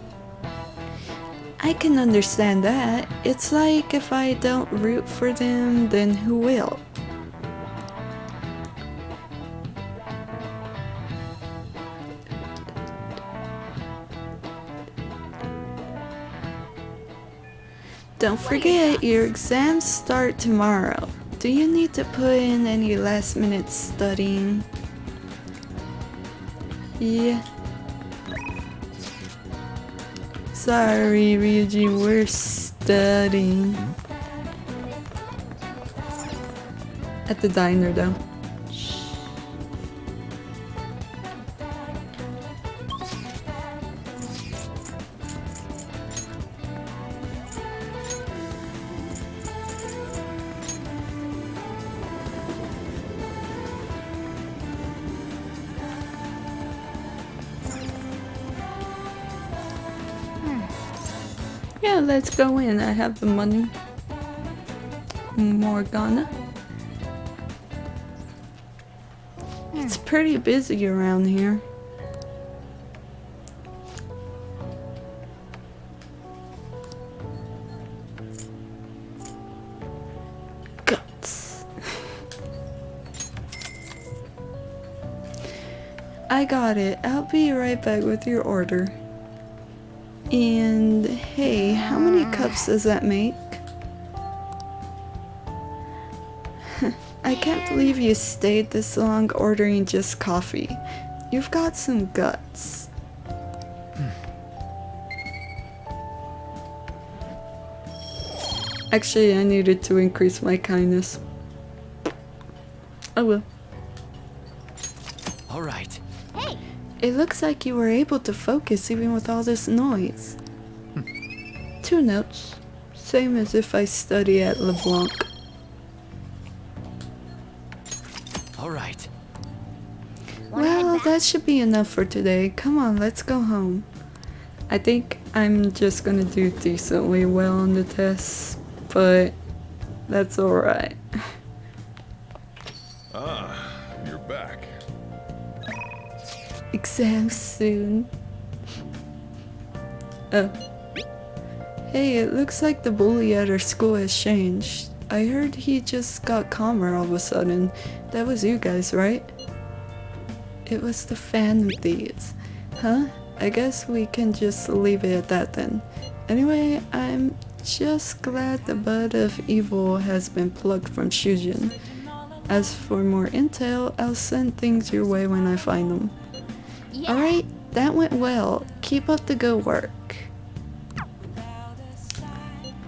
I can understand that. It's like if I don't root for them, then who will? Don't forget, your exams start tomorrow. Do you need to put in any last-minute studying? Yeah. Sorry, Ryuji, we're studying. At the diner, though. Yeah, let's go in. I have the money. Morgana. It's pretty busy around here. Guts. I got it. I'll be right back with your order. And hey, how many cups does that make? I can't believe you stayed this long ordering just coffee. You've got some guts. Actually, I needed to increase my kindness. Oh well. All right. Hey, It looks like you were able to focus even with all this noise. 2 notes. Same as if I study at LeBlanc. All right. wanna head Well, back? that should be enough for today. Come on, let's go home. I think I'm just gonna do decently well on the test, but that's alright. Ah, you're back. Exam soon. Oh. Hey, it looks like the bully at our school has changed. I heard he just got calmer all of a sudden. That was you guys, right? It was the Phantom Thieves. Huh? I guess we can just leave it at that then. Anyway, I'm just glad the bud of evil has been plucked from Shujin. As for more intel, I'll send things your way when I find them. Yeah. Alright, that went well. Keep up the good work.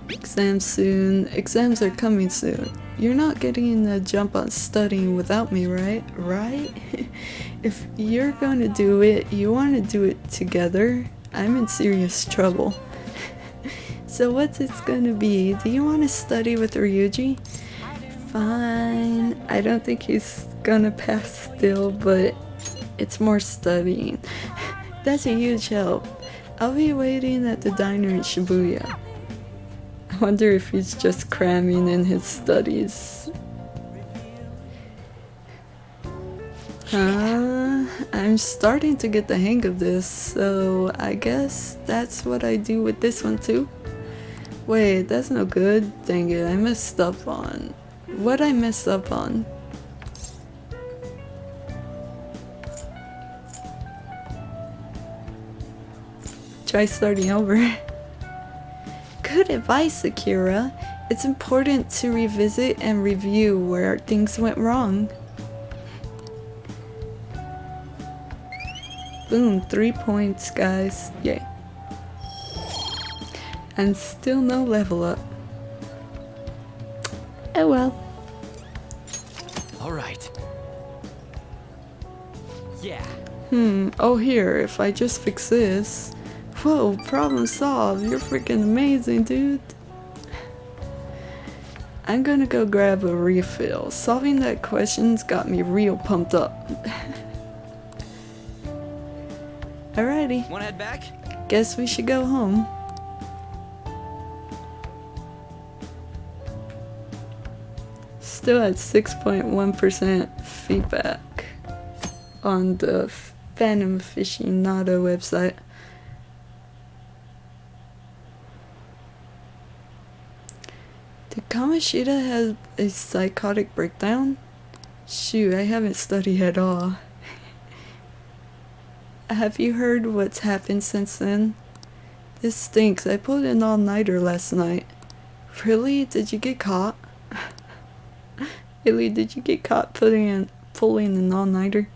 Exams soon. Exams are coming soon. You're not getting a jump on studying without me, right? Right? If you're gonna do it, you want to do it together. I'm in serious trouble. So what's it gonna be? Do you want to study with Ryuji? Fine. I don't think he's gonna pass still, but it's more studying. That's a huge help. I'll be waiting at the diner in Shibuya. I wonder if he's just cramming in his studies. I'm starting to get the hang of this, so I guess that's what I do with this one too. Wait, that's no good. Dang it, I messed up on... What I messed up on? Try starting over. Good advice, Akira. It's important to revisit and review where things went wrong. Boom, 3 points, guys. Yay. And still no level up. Oh well. All right. Yeah. Oh here, if I just fix this. Whoa, problem solved. You're freaking amazing, dude. I'm gonna go grab a refill. Solving that question's got me real pumped up. Alrighty, Wanna head back? guess we should go home. Still at 6.1% feedback on the Phantom Aficionado website. Did Kamoshida have a psychotic breakdown? Shoot, I haven't studied at all. Have you heard what's happened since then? This stinks. I pulled an all-nighter last night. Really? Did you get caught? Really, did you get caught pulling an all-nighter?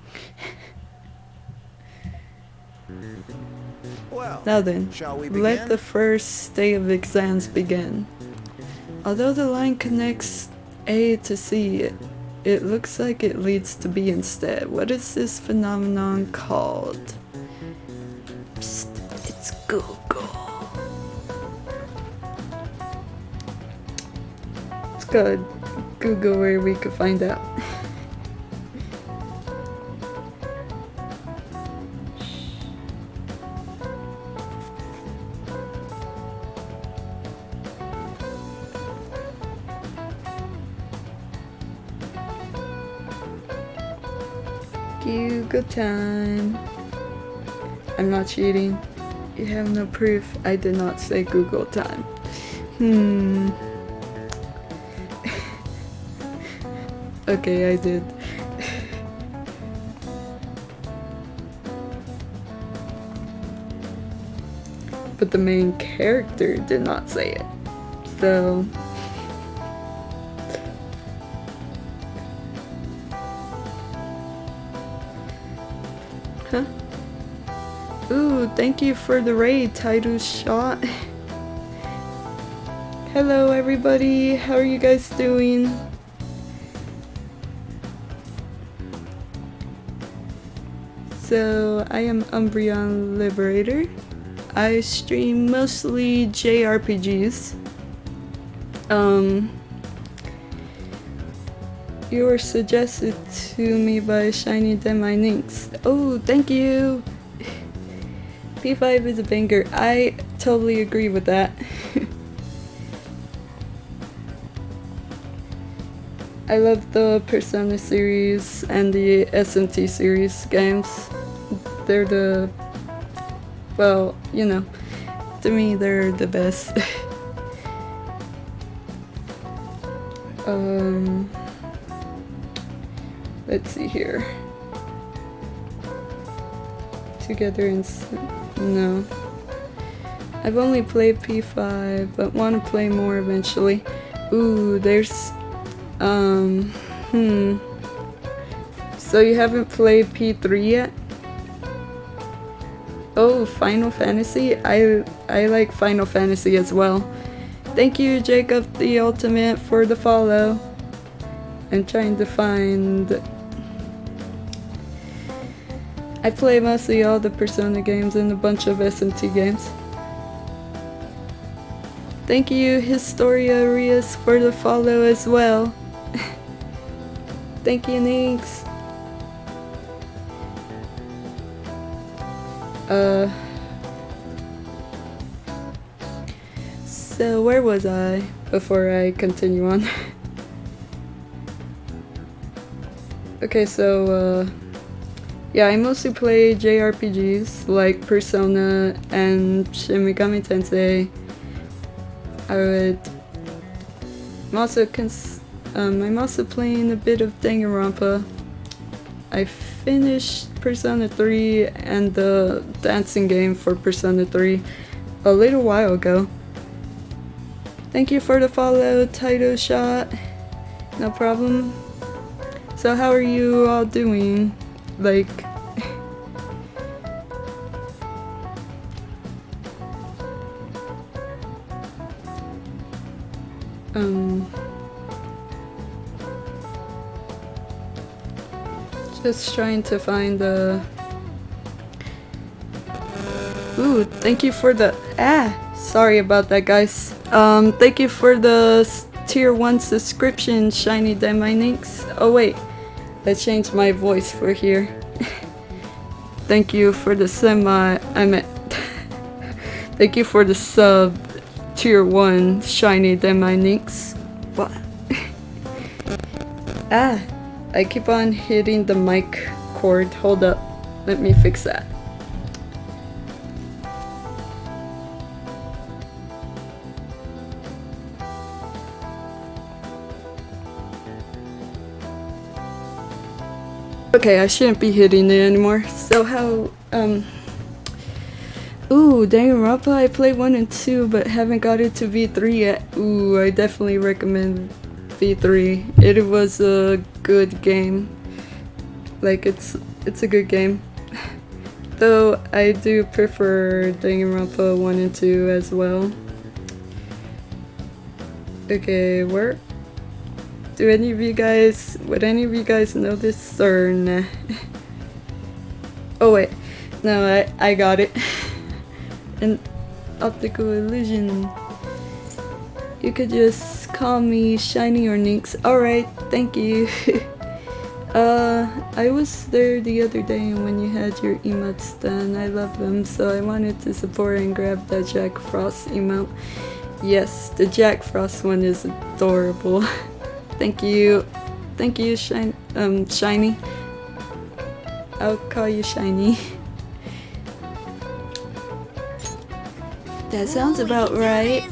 Well, Now then, shall we let begin? the first day of exams begin. Although the line connects A to C, it looks like it leads to B instead. What is this phenomenon called? Psst, it's Google. Let's go Google where we could find out. Google time. I'm not cheating. You have no proof. I did not say Google time. Okay, I did. But the main character did not say it. So... Huh? Ooh, thank you for the raid, title shot. Hello everybody, how are you guys doing? So, I am Umbreon Liberator. I stream mostly JRPGs. You were suggested to me by Shiny Demi Ninx. Oh, thank you! P5 is a banger. totally agree with that. I love the Persona series and the SMT series games. They're the, well, you know, to me they're the best. Let's see here. Together in no. I've only played P5, but want to play more eventually. Ooh, there's So you haven't played P3 yet? Oh, Final Fantasy? I like Final Fantasy as well. Thank you, Jacob the Ultimate, for the follow. I'm trying to find... I play mostly all the Persona games and a bunch of SMT games. Thank you, Historia Rios, for the follow as well. Thank you, Ninx. So where was I before I continue on? Okay, so yeah, I mostly play JRPGs like Persona and Shin Megami Tensei. I'm also playing a bit of Danganronpa. I finished Persona 3 and the dancing game for Persona 3 a little while ago. Thank you for the follow, Taito Shot. No problem. So how are you all doing? Like... Just trying to find the... Ooh, thank you for the... Sorry about that, guys. Thank you for the tier 1 subscription, Shiny Deminix. Oh wait, let's change my voice for here. Thank you for the thank you for the sub tier 1, Shiny Deminix. What? I keep on hitting the mic cord. Hold up, let me fix that. Okay, I shouldn't be hitting it anymore. So how, ooh, Danganronpa, I played 1 and 2, but haven't got it to V3 yet. Ooh, I definitely recommend V3. It was a good game. Like, it's a good game. Though, I do prefer Danganronpa 1 and 2 as well. Okay, where? Would any of you guys know this or nah? Oh wait, no, I got it. An optical illusion. You could just call me Shiny or Ninx. Alright, thank you. I was there the other day when you had your emotes done. I love them, so I wanted to support and grab that Jack Frost emote. Yes, the Jack Frost one is adorable. Thank you, Shiny. I'll call you Shiny. That sounds about right.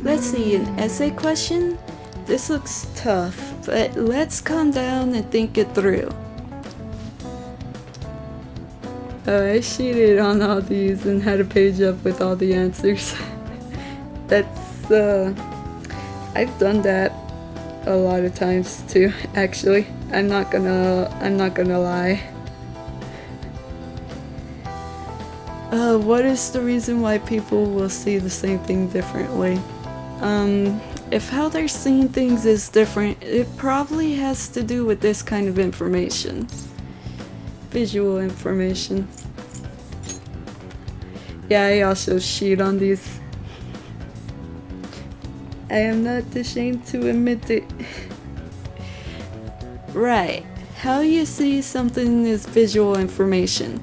Let's see, an essay question? This looks tough, but let's calm down and think it through. Oh, I cheated on all these and had a page up with all the answers. That's, I've done that a lot of times too, actually. I'm not gonna lie. What is the reason why people will see the same thing differently? If how they're seeing things is different, it probably has to do with this kind of information. Visual information. Yeah, I also cheat on these. I am not ashamed to admit it. Right. How you see something is visual information.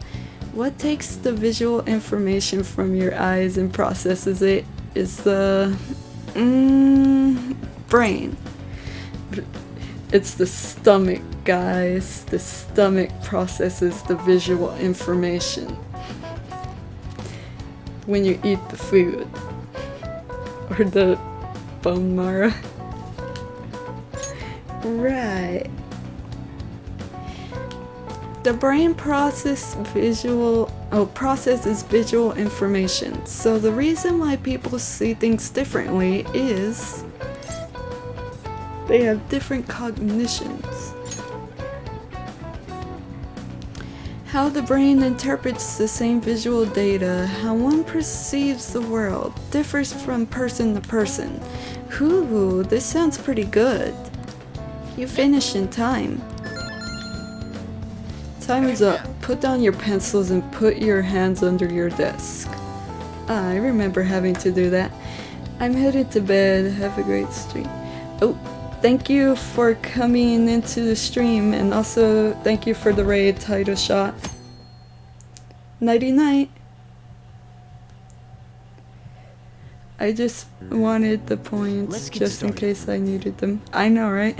What takes the visual information from your eyes and processes it is the brain. It's the stomach, guys. The stomach processes the visual information when you eat the food or the bone marrow. Right. The brain processes visual information. So the reason why people see things differently is they have different cognitions. How the brain interprets the same visual data, how one perceives the world, differs from person to person. Ooh, this sounds pretty good. You finish in time. Time is up. Put down your pencils and put your hands under your desk. I remember having to do that. I'm headed to bed. Have a great stream. Oh, thank you for coming into the stream, and also thank you for the raid title shot. Nighty night. I just wanted the points just in case I needed them. I know, right?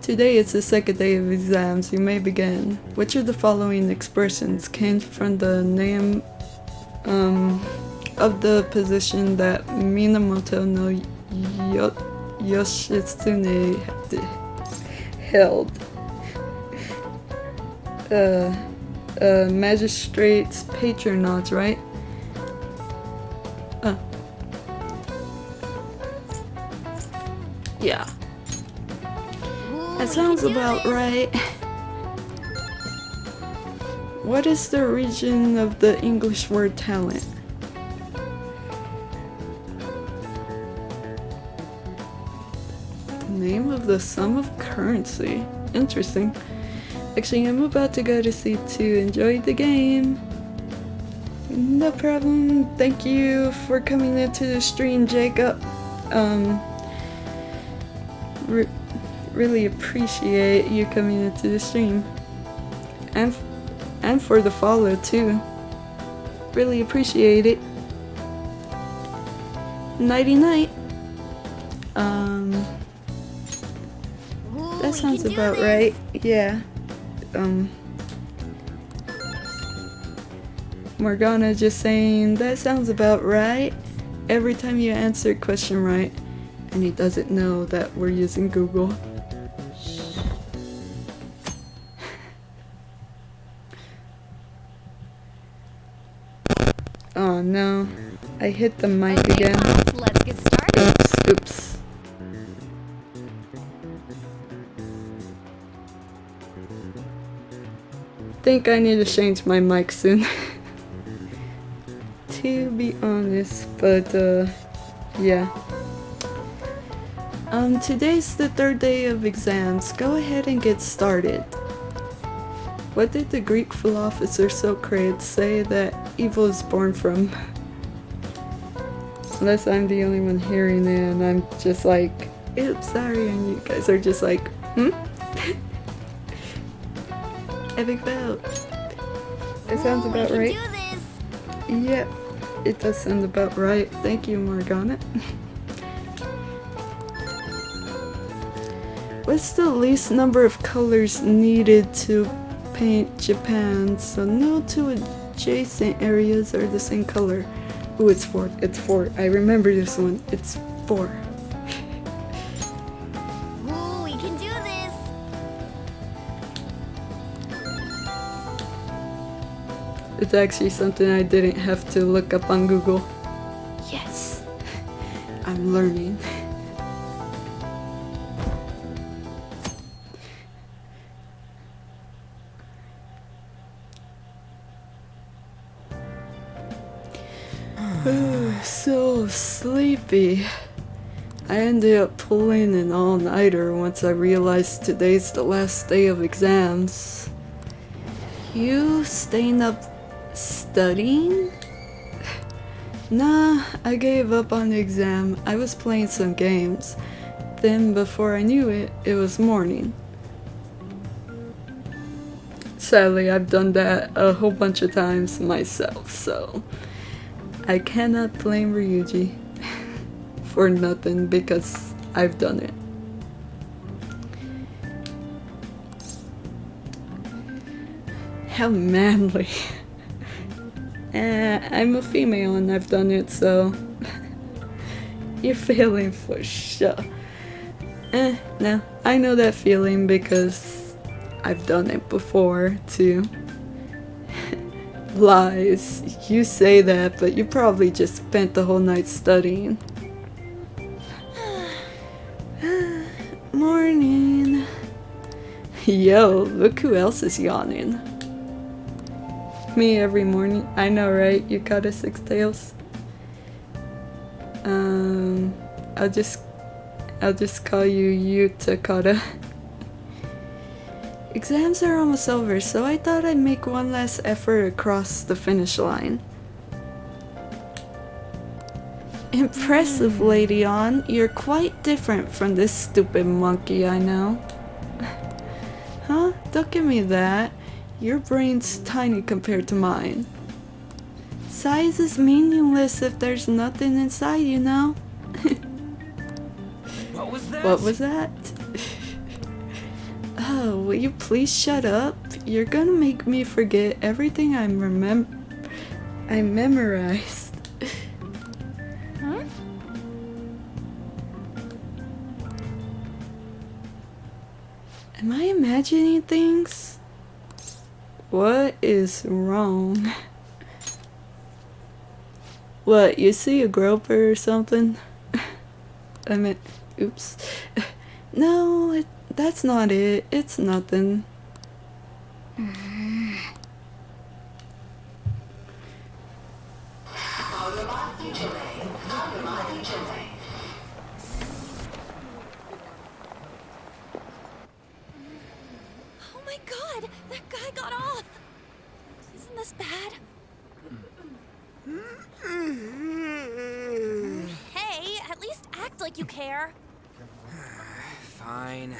Today is the second day of exams. You may begin. Which of the following expressions came from the name of the position that Minamoto no Yoshitsune held? Magistrate's patronage, right? Yeah. That sounds about right. What is the origin of the English word talent? The name of the sum of currency. Interesting. Actually, I'm about to go to sleep too. Enjoy the game. No problem. Thank you for coming into the stream, Jacob. Really appreciate you coming into the stream, and for the follow too. Really appreciate it. Nighty night. That sounds about right. Yeah. Morgana just saying that sounds about right. Every time you answer a question right, and he doesn't know that we're using Google. Oh no, I hit the mic again. Let's get started. Oops. Think I need to change my mic soon. To be honest, but yeah. Today's the third day of exams. Go ahead and get started. What did the Greek philosopher Socrates say that evil is born from? Unless I'm the only one hearing it and I'm just like, oops, sorry, and you guys are just like, Epic fail. It sounds about right. Yep, it does sound about right. Thank you, Morgana. What's the least number of colors needed to paint Japan so no two adjacent areas are the same color? Ooh, it's 4. It's 4. I remember this one. It's 4. Ooh, we can do this. It's actually something I didn't have to look up on Google. Yes, I'm learning. So sleepy. I ended up pulling an all-nighter once I realized today's the last day of exams. You staying up studying? Nah, I gave up on the exam. I was playing some games. then before I knew it, it was morning. Sadly, I've done that a whole bunch of times myself, so I cannot blame Ryuji for nothing because I've done it. How manly. I'm a female and I've done it, so you're feeling for sure. No, I know that feeling because I've done it before too. Lies. You say that, but you probably just spent the whole night studying. Morning. Yo, look who else is yawning. Me every morning. I know, right? You got a six tails. I'll just call you Takata. Exams are almost over, so I thought I'd make one last effort across the finish line. Impressive, Lady On. You're quite different from this stupid monkey I know. Huh? Don't give me that. Your brain's tiny compared to mine. Size is meaningless if there's nothing inside, you know? What was that? What was that? Oh, will you please shut up? You're gonna make me forget everything I memorized. Huh? Am I imagining things? What is wrong? What, you see a groper or something? I meant, oops. No, that's not it. It's nothing. Oh my god! That guy got off! Isn't this bad? Hey, at least act like you care. Fine.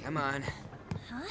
Come on. Huh?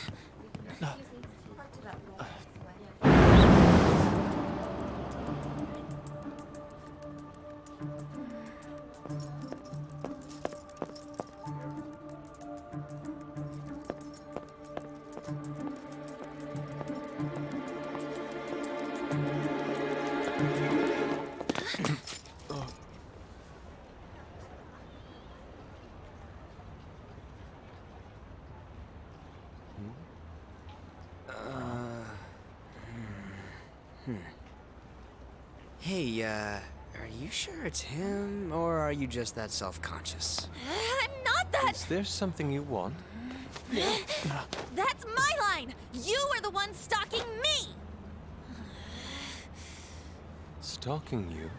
Hey, are you sure it's him, or are you just that self-conscious? I'm not that. Is there something you want? That's my line. You are the one stalking me. Stalking you?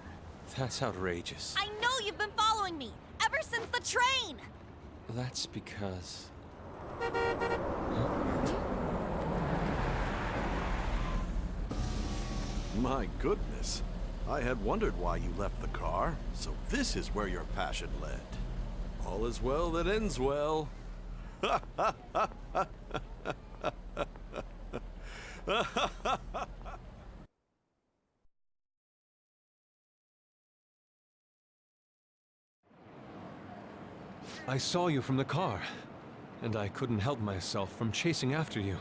That's outrageous. I know you've been following me ever since the train. That's because... My goodness. I had wondered why you left the car, so this is where your passion led. All is well that ends well. I saw you from the car, and I couldn't help myself from chasing after you.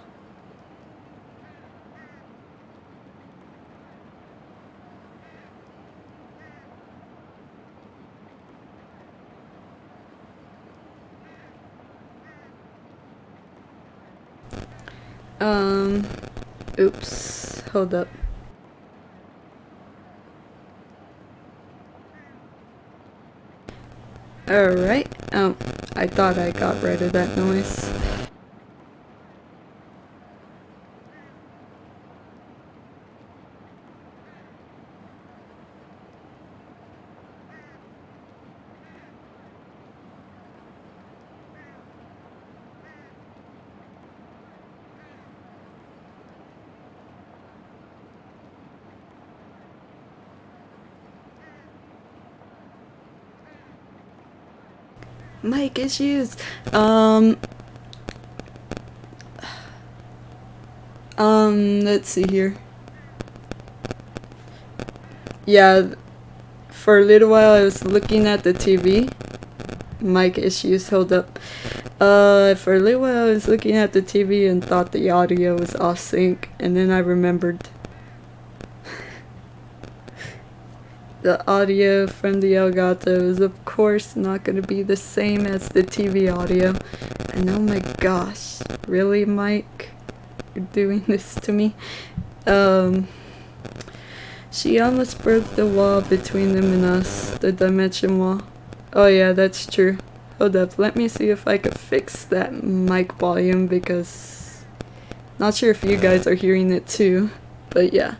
Oops. Hold up. Alright. I thought I got rid of that noise. Mic issues. Let's see here. Yeah, for a little while I was looking at the TV. Mic issues, hold up. For a little while I was looking at the TV and thought the audio was off sync, and then I remembered the audio from the Elgato is of course not going to be the same as the TV audio. And oh my gosh, really, Mike? You're doing this to me? She almost broke the wall between them and us, the dimension wall. Oh yeah, that's true. Hold up, let me see if I could fix that mic volume, because not sure if you guys are hearing it too, but yeah.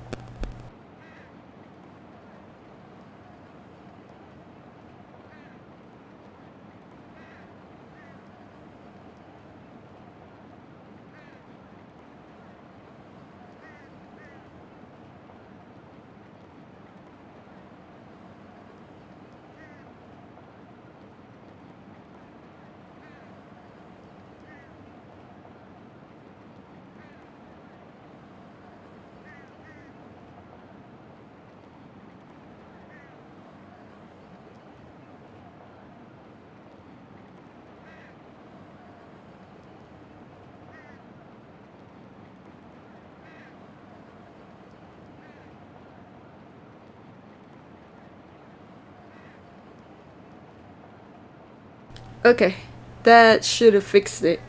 Okay, that should have fixed it.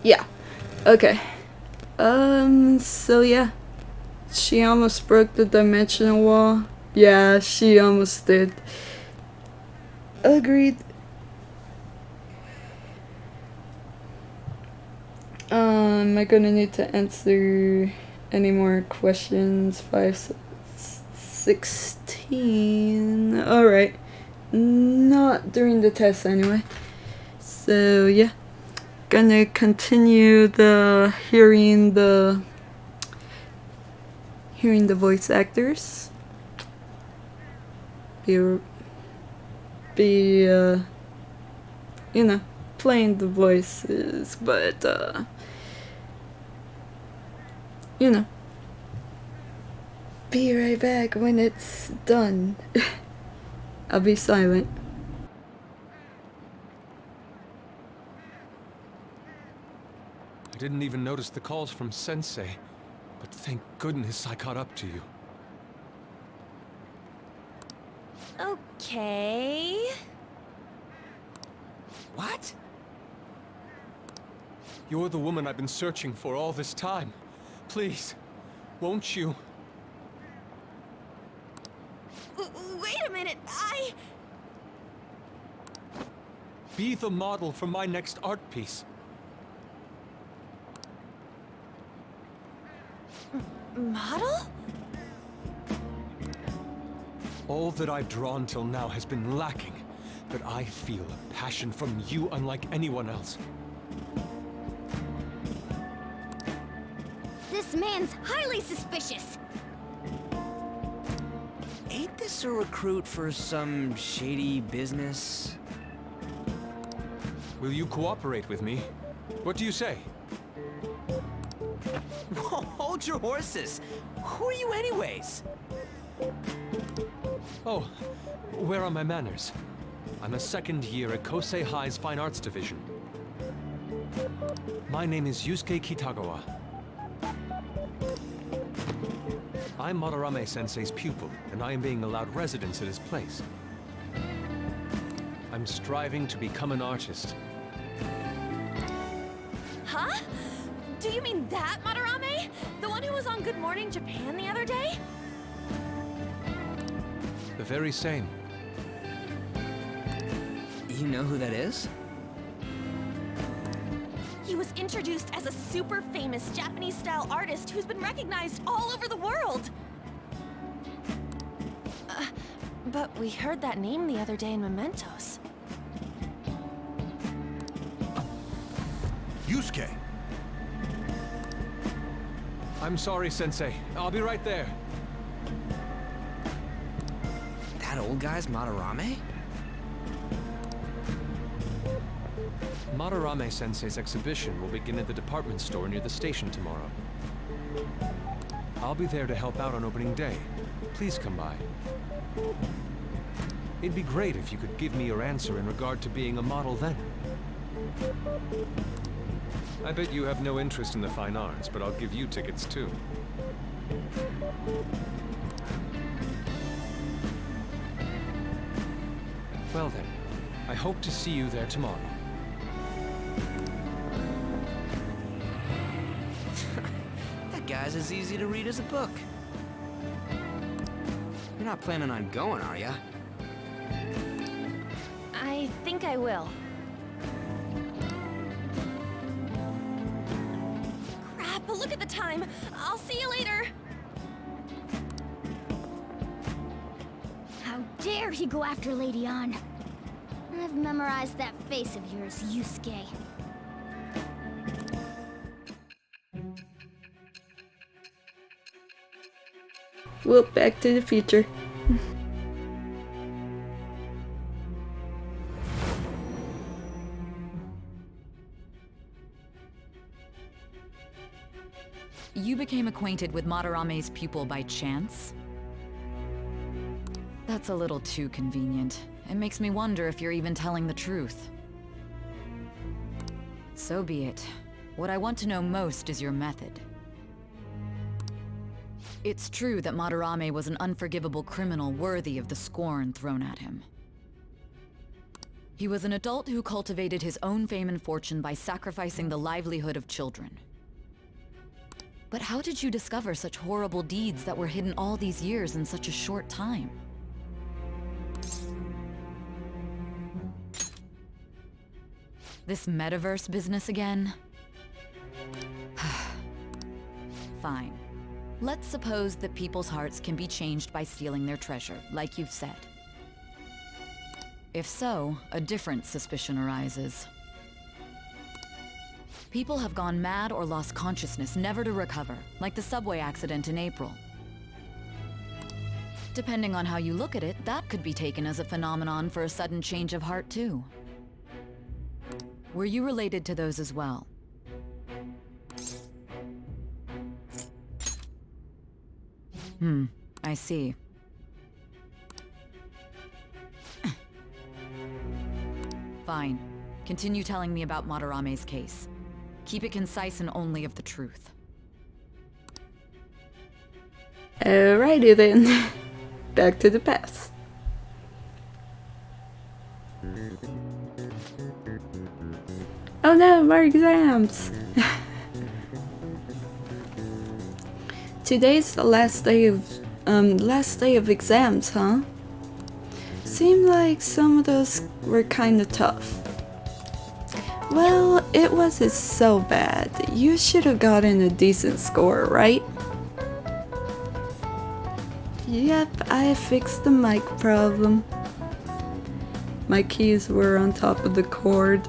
Yeah, okay. So yeah. She almost broke the dimensional wall. Yeah, she almost did. Agreed. Am I gonna need to answer any more questions? 5, 16. Alright. Not during the test anyway. So yeah, gonna continue the hearing the voice actors. Be you know, playing the voices, but you know, be right back when it's done. I'll be silent. I didn't even notice the calls from Sensei, but thank goodness I caught up to you. Okay. What? You're the woman I've been searching for all this time. Please, won't you? Wait a minute, Be the model for my next art piece. Model? All that I've drawn till now has been lacking, but I feel a passion from you unlike anyone else. This man's highly suspicious. Ain't this a recruit for some shady business? Will you cooperate with me? What do you say? Hold your horses. Who are you anyways? Oh, where are my manners? I'm a second year at Kosei High's Fine Arts Division. My name is Yusuke Kitagawa. I'm Madarame Sensei's pupil, and I am being allowed residence at his place. I'm striving to become an artist. Huh? Do you mean that, Madarame? The one who was on Good Morning Japan the other day? The very same. You know who that is? He was introduced as a super famous Japanese-style artist who's been recognized all over the world. But we heard that name the other day in Momentos. Yusuke! I'm sorry, Sensei. I'll be right there. That old guy's Madarame? Madarame Sensei's exhibition will begin at the department store near the station tomorrow. I'll be there to help out on opening day. Please come by. It'd be great if you could give me your answer in regard to being a model then. I bet you have no interest in the fine arts, but I'll give you tickets too. Well then, I hope to see you there tomorrow. That guy's as easy to read as a book. You're not planning on going, are ya? I think I will. Crap, look at the time. I'll see you later. How dare he go after Lady Ann? I've memorized that face of yours, Yusuke. Well, Back to the Future. You became acquainted with Madarame's pupil by chance? That's a little too convenient. It makes me wonder if you're even telling the truth. So be it. What I want to know most is your method. It's true that Madarame was an unforgivable criminal worthy of the scorn thrown at him. He was an adult who cultivated his own fame and fortune by sacrificing the livelihood of children. But how did you discover such horrible deeds that were hidden all these years in such a short time? This metaverse business again? Fine. Let's suppose that people's hearts can be changed by stealing their treasure, like you've said. If so, a different suspicion arises. People have gone mad or lost consciousness, never to recover, like the subway accident in April. Depending on how you look at it, that could be taken as a phenomenon for a sudden change of heart, too. Were you related to those as well? I see. Fine. Continue telling me about Madarame's case. Keep it concise and only of the truth. Alrighty then. Back to the past. Oh no, more exams! Today's the last day of exams, huh? Seemed like some of those were kinda tough. Well, it wasn't so bad. You should have gotten a decent score, right? Yep, I fixed the mic problem. My keys were on top of the cord.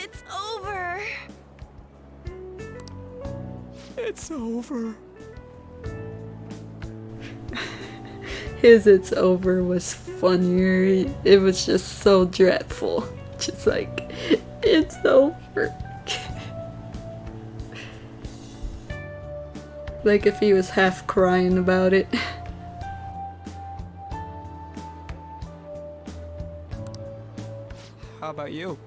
It's over. It's over. His "it's over" was funnier. It was just so dreadful. Just like, it's over. Like if he was half crying about it. How about you?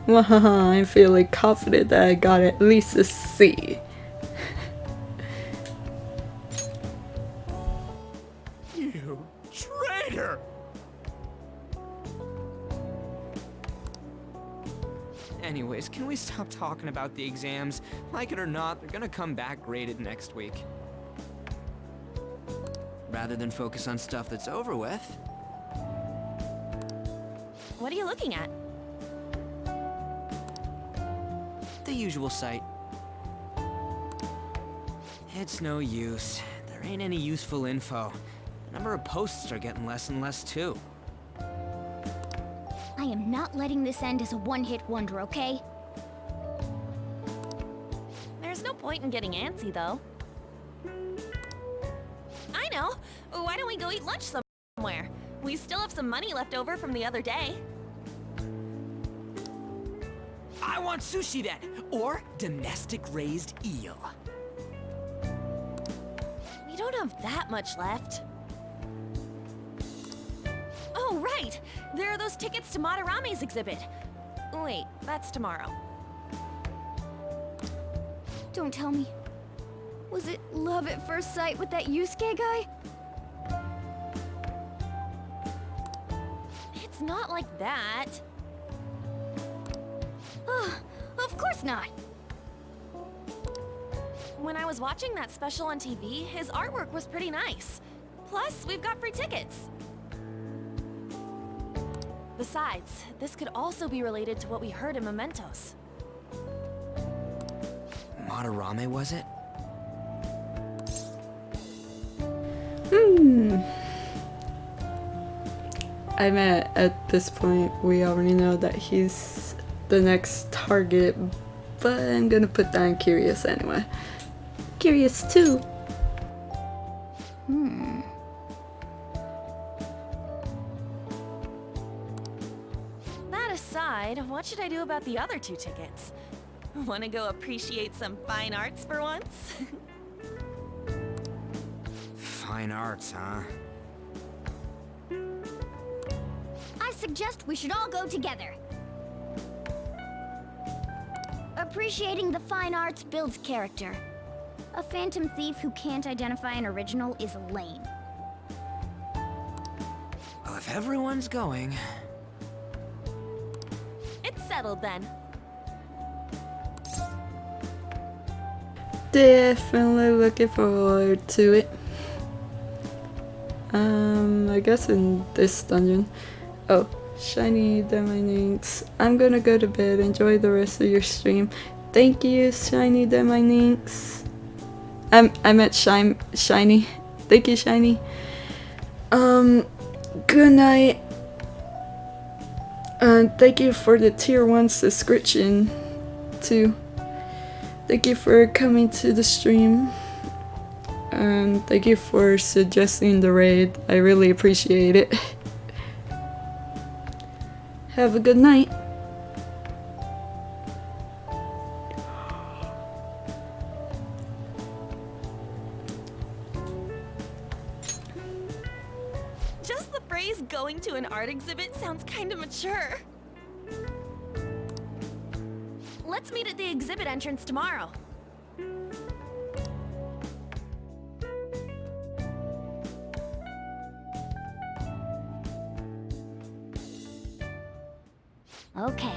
I'm feeling confident that I got at least a C. You traitor! Anyways, can we stop talking about the exams? Like it or not, they're gonna come back graded next week. Rather than focus on stuff that's over with. What are you looking at? The usual sight. It's no use. There ain't any useful info. Number of posts are getting less and less too. I am not letting this end as a one-hit wonder, okay? There's no point in getting antsy, though. I know! Why don't we go eat lunch somewhere? We still have some money left over from the other day. I want sushi then, or domestic raised eel. We don't have that much left. Oh, right! There are those tickets to Madarame's exhibit. Wait, that's tomorrow. Don't tell me. Was it love at first sight with that Yusuke guy? It's not like that. Of course not. When I was watching that special on TV, his artwork was pretty nice. Plus, we've got free tickets. Besides, this could also be related to what we heard in Momentos. Madarame, was it? I mean, at this point, we already know that he's the next target, but I'm gonna put down curious anyway. Curious too. That aside, what should I do about the other 2 tickets? Want to go appreciate some fine arts for once? Fine arts, huh? I suggest we should all go together. Appreciating the fine arts builds character. A phantom thief who can't identify an original is lame. Well, if everyone's going... It's settled then. Definitely looking forward to it. I guess in this dungeon. Oh, Shiny Demi-Ninks. I'm gonna go to bed. Enjoy the rest of your stream. Thank you, Shiny Demi-Ninks. I meant Shiny. Thank you, Shiny. Good night. Thank you for the tier 1 subscription too. Thank you for coming to the stream. And thank you for suggesting the raid. I really appreciate it. Have a good night. Just the phrase going to an art exhibit sounds kinda mature. Let's meet at the exhibit entrance tomorrow. Okay.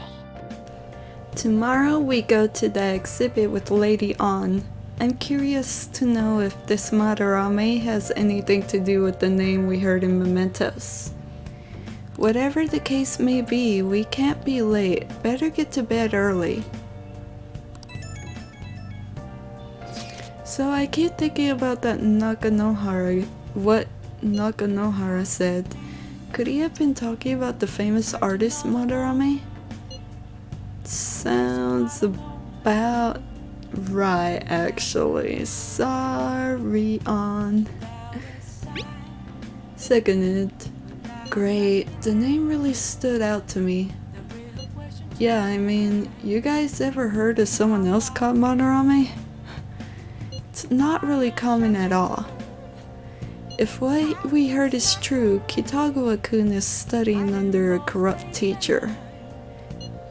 Tomorrow we go to the exhibit with Lady On. I'm curious to know if this Madarame has anything to do with the name we heard in Momentos. Whatever the case may be, we can't be late. Better get to bed early. So I keep thinking about that Nakanohara, what Nakanohara said. Could he have been talking about the famous artist Madarame? Sounds about right, actually. Sorry, On. Seconded. Great, the name really stood out to me. Yeah, I mean, you guys ever heard of someone else called Madarame? It's not really common at all. If what we heard is true, Kitagawa-kun is studying under a corrupt teacher.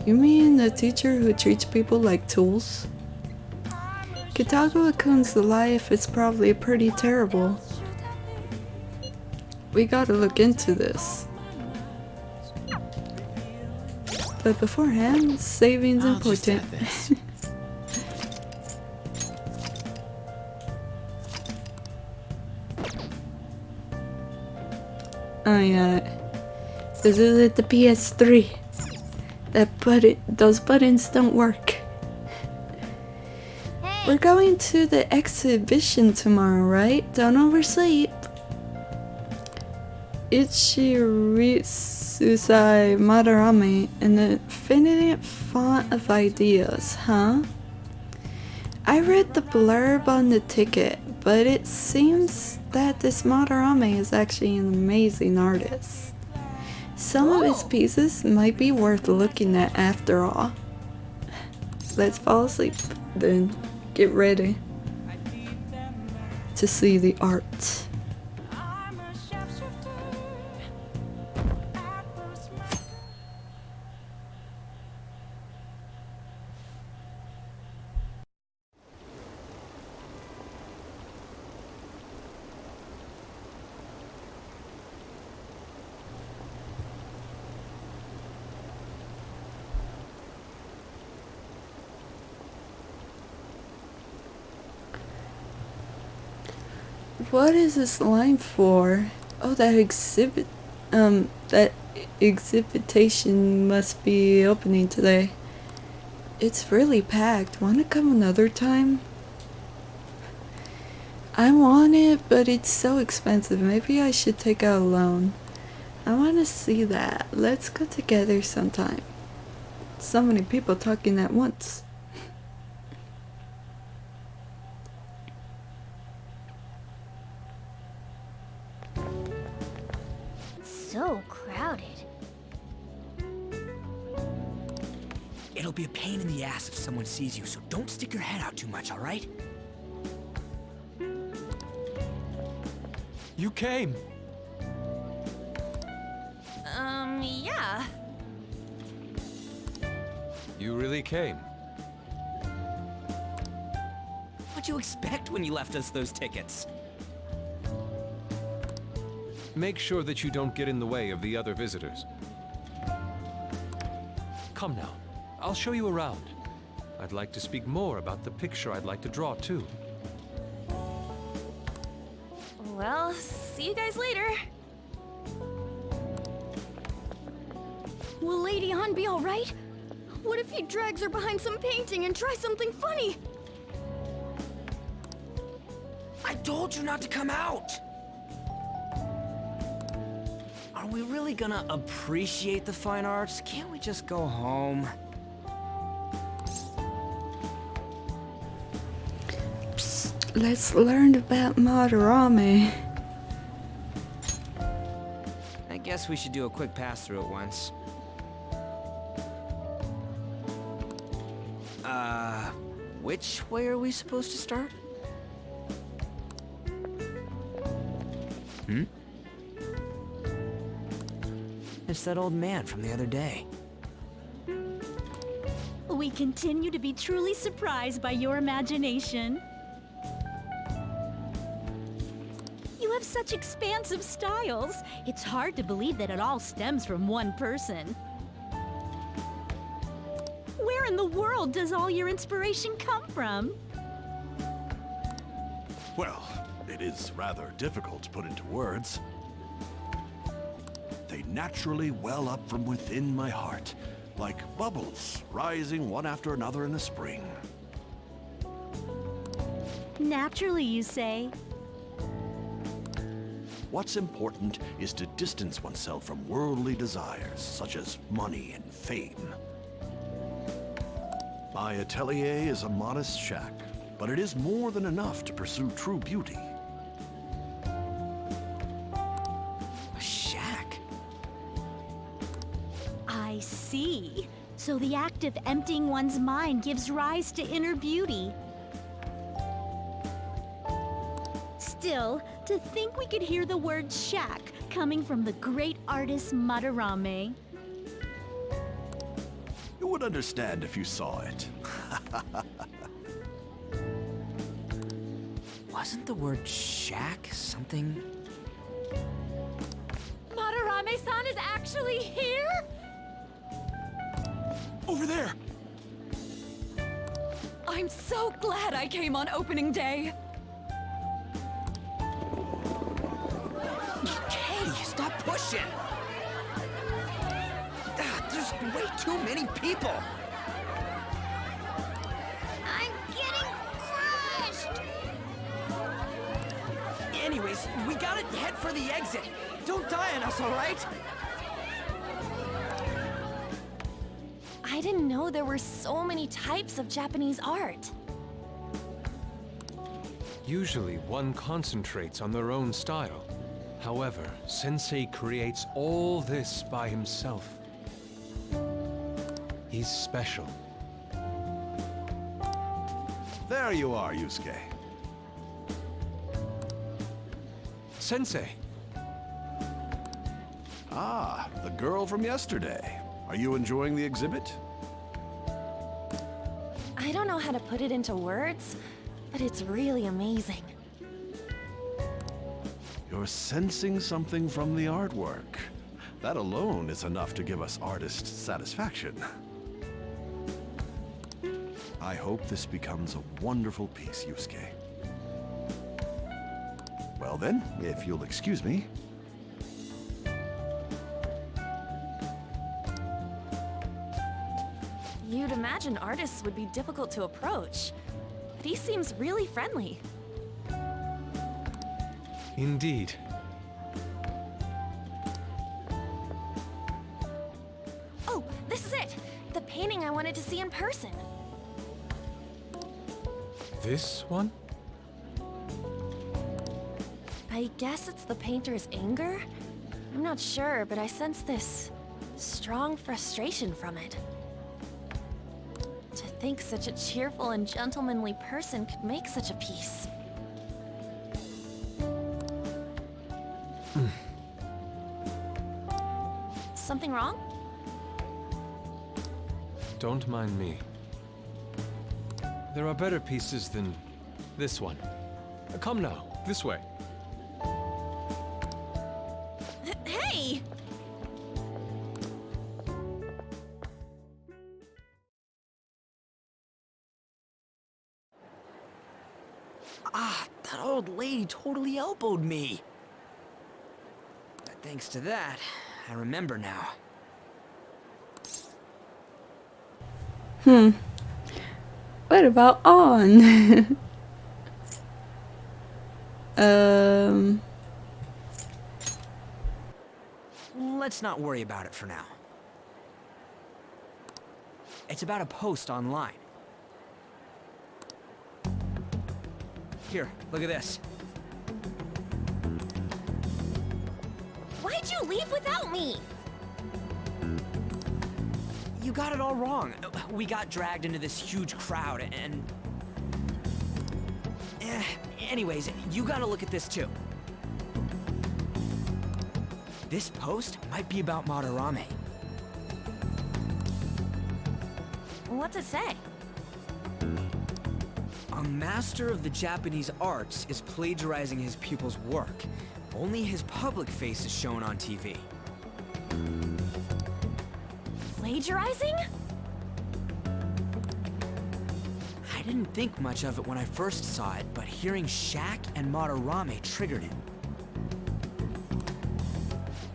You mean a teacher who treats people like tools? Kitagawa-kun's life is probably pretty terrible. We gotta look into this. But beforehand, saving's important. Oh yeah, this is the PS3. Those buttons don't work. Hey, We're going to the exhibition tomorrow, right? Don't oversleep. Ichiritsusai Madarame, an infinite font of ideas, huh? I read the blurb on the ticket, but it seems that this Madarame is actually an amazing artist. Some of his pieces might be worth looking at after all. Let's fall asleep, then get ready to see the art. What is this line for? Oh, that exhibition must be opening today. It's really packed. Wanna come another time? I want it, but it's so expensive. Maybe I should take out a loan. I wanna see that. Let's go together sometime. So many people talking at once. So crowded. It'll be a pain in the ass if someone sees you, so don't stick your head out too much, alright? You came. Yeah. You really came. What'd you expect when you left us those tickets? Make sure that you don't get in the way of the other visitors. Come now. I'll show you around. I'd like to speak more about the picture I'd like to draw, too. Well, see you guys later. Will Lady Han be alright? What if he drags her behind some painting and tries something funny? I told you not to come out! Are we really gonna appreciate the fine arts? Can't we just go home? Psst, let's learn about Madarame. I guess we should do a quick pass-through at once. Which way are we supposed to start? It's that old man from the other day. We continue to be truly surprised by your imagination. You have such expansive styles. It's hard to believe that it all stems from one person. Where in the world does all your inspiration come from? Well, it is rather difficult to put into words. They naturally well up from within my heart, like bubbles rising one after another in the spring. Naturally, you say? What's important is to distance oneself from worldly desires, such as money and fame. My atelier is a modest shack, but it is more than enough to pursue true beauty. A shack? I see. So the act of emptying one's mind gives rise to inner beauty. Still, to think we could hear the word shack coming from the great artist Madarame. You would understand if you saw it. Wasn't the word shack something? Madarame-san is actually here? Over there! I'm so glad I came on opening day. Hey, stop pushing! There's way too many people! I'm getting crushed! Anyways, we gotta head for the exit. Don't die on us, alright? I didn't know there were so many types of Japanese art. Usually, one concentrates on their own style. However, Sensei creates all this by himself. He's special. There you are, Yusuke. Sensei! Ah, the girl from yesterday. Are you enjoying the exhibit? I don't know how to put it into words, but it's really amazing. You're sensing something from the artwork. That alone is enough to give us artist satisfaction. I hope this becomes a wonderful piece, Yusuke. Well then, if you'll excuse me. You'd imagine artists would be difficult to approach, but he seems really friendly. Indeed. Oh, this is it! The painting I wanted to see in person. This one? I guess it's the painter's anger? I'm not sure, but I sense this strong frustration from it. To think such a cheerful and gentlemanly person could make such a piece. Something wrong? Don't mind me. There are better pieces than this one. Come now, this way. Hey! Ah, that old lady totally elbowed me. But thanks to that, I remember now. What about on? Let's not worry about it for now. It's about a post online. Here, look at this. Why'd you leave without me? You got it all wrong. We got dragged into this huge crowd and... Anyways, you gotta look at this too. This post might be about Madarame. What's it say? A master of the Japanese arts is plagiarizing his pupil's work. Only his public face is shown on TV. Plagiarizing? I didn't think much of it when I first saw it, but hearing Shaq and Madarame triggered it.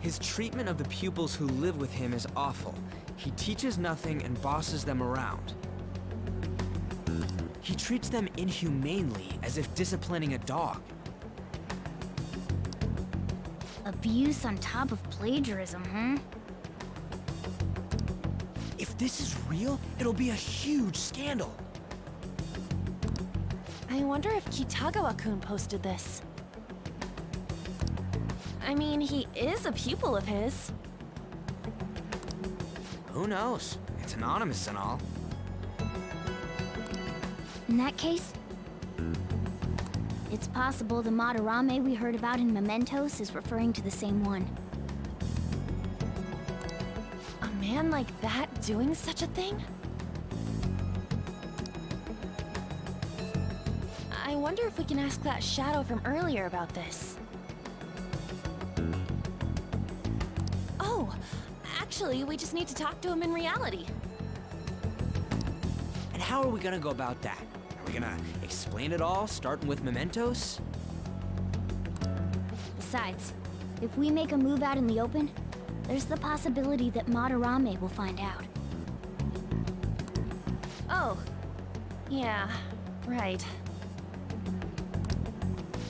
His treatment of the pupils who live with him is awful. He teaches nothing and bosses them around. He treats them inhumanely, as if disciplining a dog. Abuse on top of plagiarism, huh? If this is real, it'll be a huge scandal. I wonder if Kitagawa-kun posted this. I mean, he is a pupil of his. Who knows? It's anonymous and all. In that case, it's possible the Madarame we heard about in Momentos is referring to the same one. A man like that doing such a thing? I wonder if we can ask that shadow from earlier about this. Oh, actually, we just need to talk to him in reality. And how are we gonna go about that? Are we gonna explain it all, starting with Momentos? Besides, if we make a move out in the open, there's the possibility that Madarame will find out. Oh, yeah, right.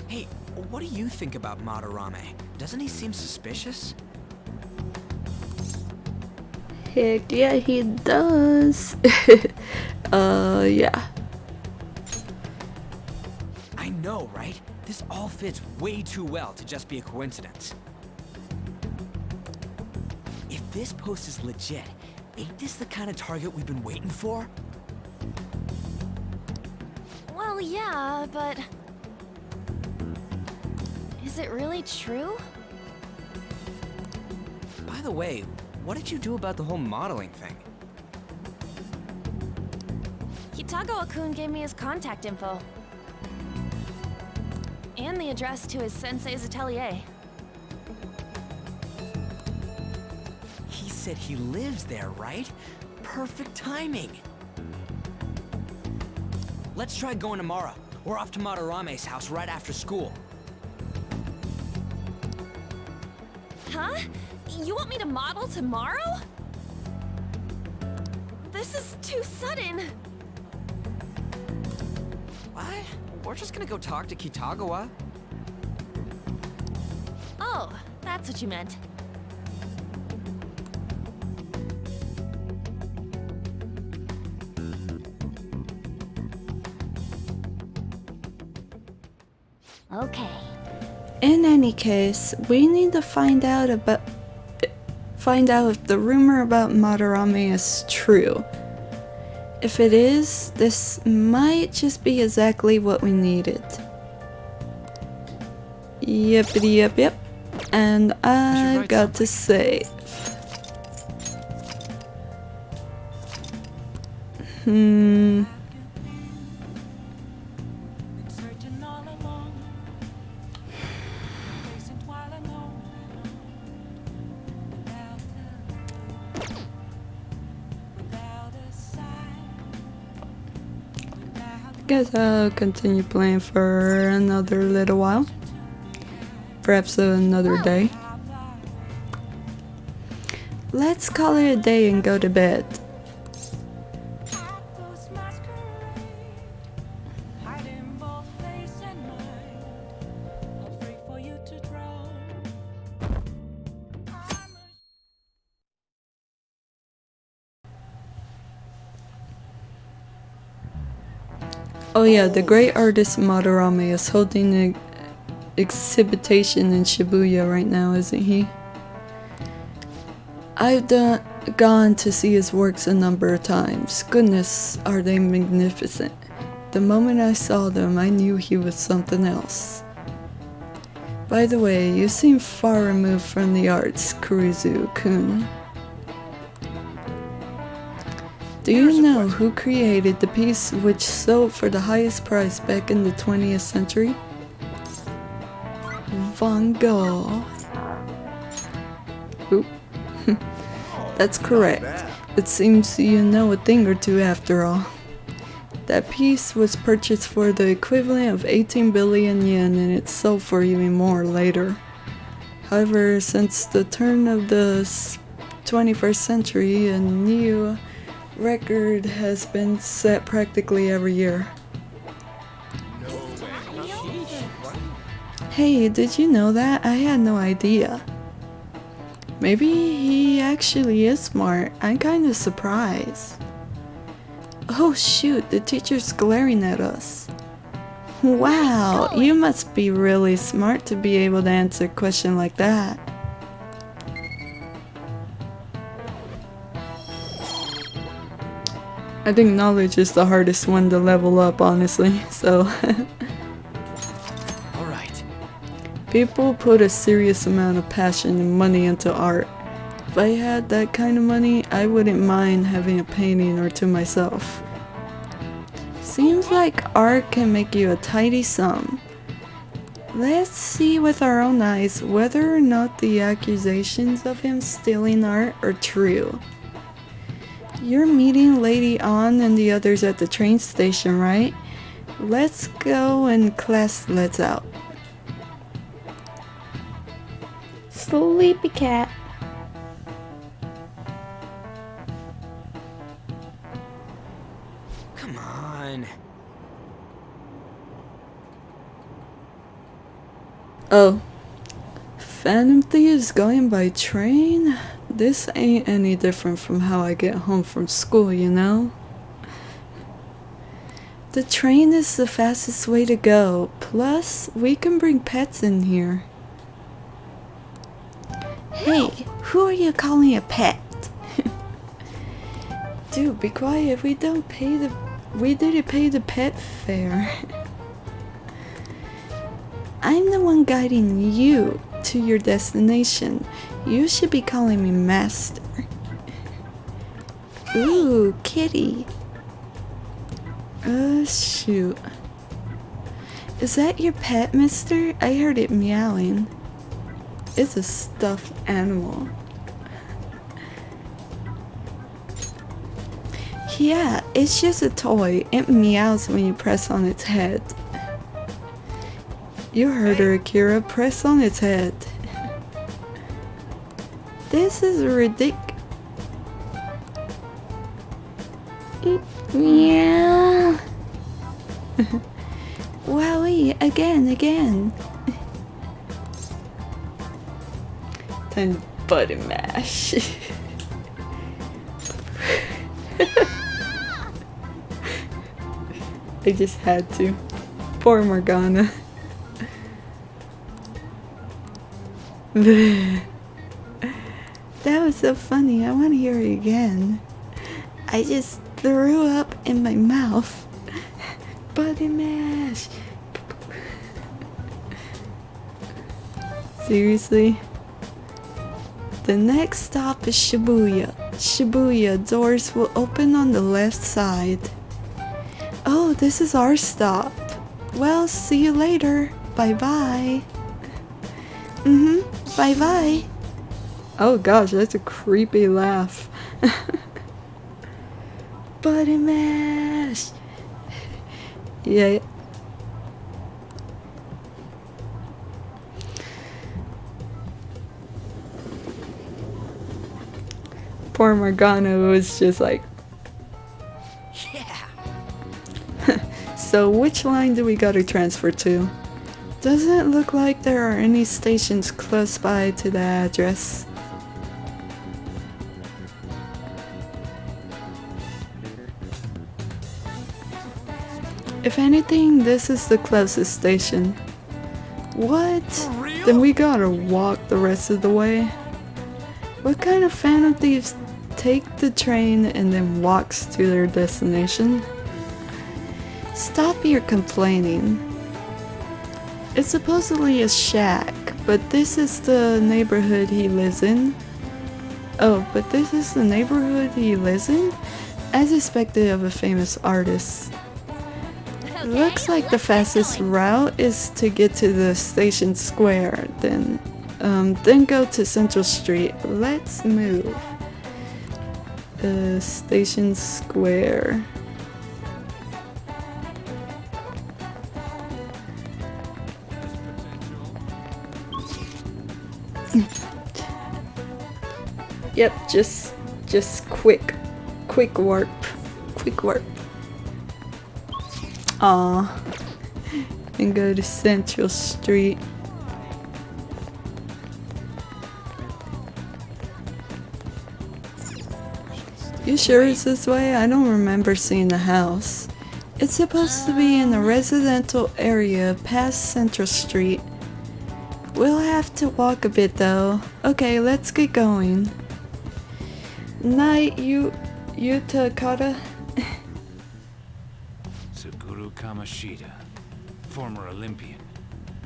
Hey, What do you think about Madarame? Doesn't he seem suspicious? Heck yeah, he does. Yeah. I know, right? This all fits way too well to just be a coincidence. If this post is legit, ain't this the kind of target we've been waiting for? Well, yeah, but... is it really true? By the way, what did you do about the whole modeling thing? Kitagawa-kun gave me his contact info. And the address to his sensei's atelier. He said he lives there, right? Perfect timing. Let's try going tomorrow. We're off to Madarame's house right after school. Huh? You want me to model tomorrow? This is too sudden. What? We're just gonna go talk to Kitagawa. Oh, that's what you meant. Okay. In any case, we need to find out if the rumor about Madarame is true. If it is, this might just be exactly what we needed. Yippity yip. And I've got to say, guess I'll continue playing for another little while. Perhaps another day. Let's call it a day and go to bed. Oh yeah, the great artist Madarame is holding an exhibition in Shibuya right now, isn't he? I've gone to see his works a number of times. Goodness, are they magnificent. The moment I saw them, I knew he was something else. By the way, you seem far removed from the arts, Kurizu-kun. Do you know who created the piece which sold for the highest price back in the 20th century? Van Gogh. Oop. That's correct. It seems you know a thing or two after all. That piece was purchased for the equivalent of 18 billion yen and it sold for even more later. However, since the turn of the 21st century, a new record has been set practically every year. Hey, did you know that? I had no idea. Maybe he actually is smart. I'm kind of surprised. Oh shoot, the teacher's glaring at us. Wow, you must be really smart to be able to answer a question like that. I think knowledge is the hardest one to level up, honestly, so... Alright. People put a serious amount of passion and money into art. If I had that kind of money, I wouldn't mind having a painting or two myself. Seems like art can make you a tidy sum. Let's see with our own eyes whether or not the accusations of him stealing art are true. You're meeting Lady An and the others at the train station, right? Let's go and class lets out. Sleepy cat. Come on. Oh, Phantom Thieves going by train? This ain't any different from how I get home from school, you know? The train is the fastest way to go. Plus, we can bring pets in here. Hey, who are you calling a pet? Dude, be quiet. We didn't pay the pet fare. I'm the one guiding you to your destination. You should be calling me master. Ooh, kitty. Shoot. Is that your pet, mister? I heard it meowing. It's a stuffed animal. Yeah, it's just a toy. It meows when you press on its head. You heard her, Akira. Press on its head. This is ridiculous. Meow. Wowie, again. Time to button mash. I just had to. Poor Morgana. That was so funny. I want to hear it again. I just threw up in my mouth. Button mash. Seriously? The next stop is Shibuya. Shibuya doors will open on the left side. Oh, this is our stop. Well, see you later. Bye-bye. Bye-bye. Oh gosh, that's a creepy laugh. Button mash. Yeah. Poor Morgana was just like, Yeah. so which line do we gotta transfer to? Doesn't look like there are any stations close by to the address. If anything, this is the closest station. What? Then we gotta walk the rest of the way. What kind of Phantom Thieves take the train and then walks to their destination? Stop your complaining. It's supposedly a shack, but this is the neighborhood he lives in. Oh, but this is the neighborhood he lives in? As expected of a famous artist. Looks like the fastest route is to get to the station square, then go to Central Street. Let's move. Station Square. Yep, just quick warp. Aw. And go to Central Street. You sure it's this way? I don't remember seeing the house. It's supposed to be in a residential area past Central Street. We'll have to walk a bit though. Okay, let's get going. Night, Takata. Suguru Kamashita, former Olympian,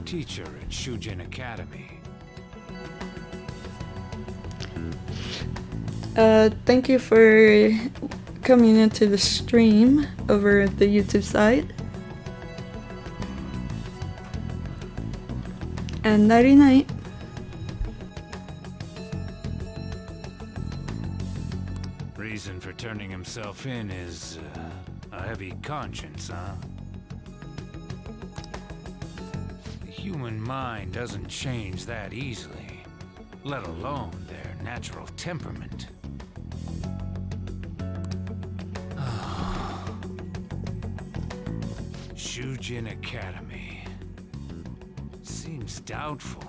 teacher at Shujin Academy. Thank you for coming into the stream over the YouTube side. And nighty night. Reason for turning himself in is a heavy conscience, huh? The human mind doesn't change that easily, let alone their natural temperament. Shujin Academy. seems doubtful.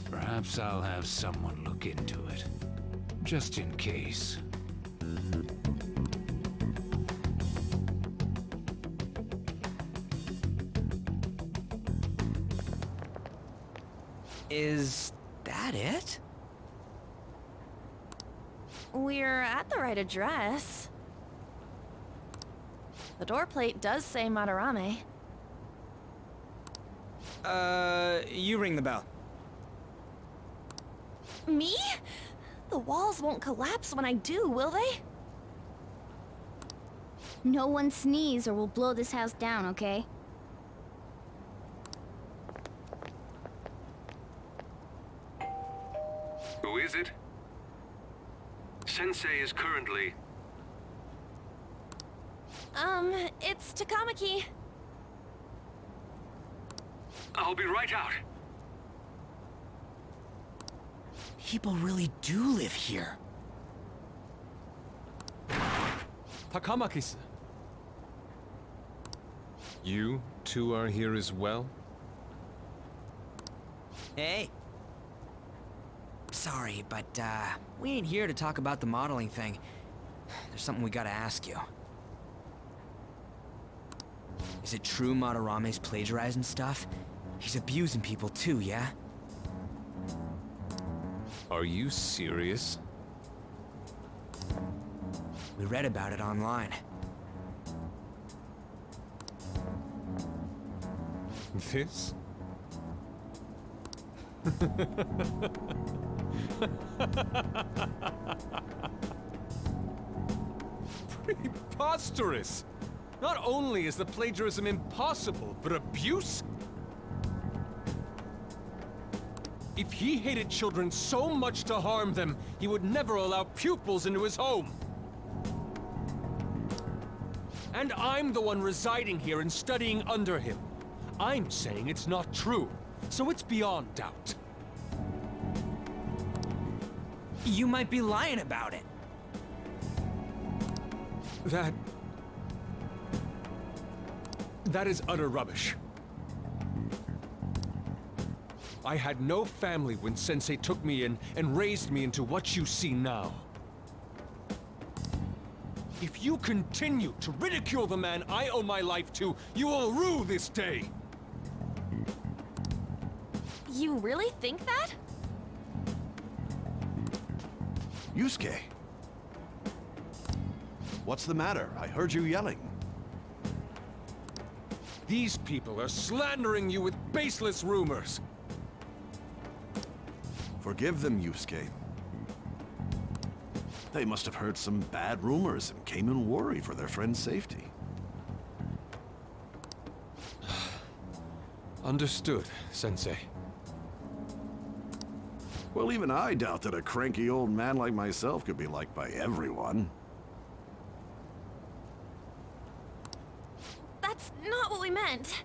Perhaps I'll have someone look into it, just in case. Is that it? We're at the right address. The door plate does say Madarame. You ring the bell. Me? The walls won't collapse when I do, will they? No one sneeze or we'll blow this house down, okay? Who is it? Sensei is currently... It's Takamaki. I'll be right out. People really do live here. Takamaki-san. You two are here as well? Hey. Sorry, but, we ain't here to talk about the modeling thing. There's something we gotta ask you. Is it true Madarame's plagiarizing stuff? He's abusing people too, yeah? Are you serious? We read about it online. This? Preposterous! Not only is the plagiarism impossible, but abuse? If he hated children so much to harm them, he would never allow pupils into his home. And I'm the one residing here and studying under him. I'm saying it's not true, so it's beyond doubt. You might be lying about it. That is utter rubbish. I had no family when Sensei took me in and raised me into what you see now. If you continue to ridicule the man I owe my life to, you will rue this day! You really think that? Yusuke. What's the matter? I heard you yelling. These people are slandering you with baseless rumors. Forgive them, Yusuke. They must have heard some bad rumors and came in worried for their friend's safety. Understood, Sensei. Well, even I doubt that a cranky old man like myself could be liked by everyone. That's not what we meant.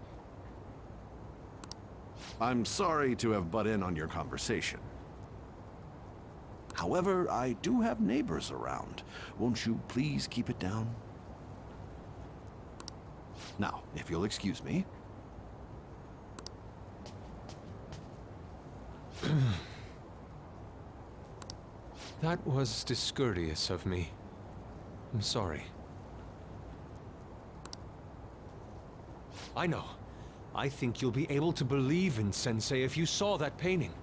I'm sorry to have butt in on your conversation. However, I do have neighbors around. Won't you please keep it down? Now, if you'll excuse me. That was discourteous of me. I'm sorry. I know. I think you'll be able to believe in Sensei if you saw that painting.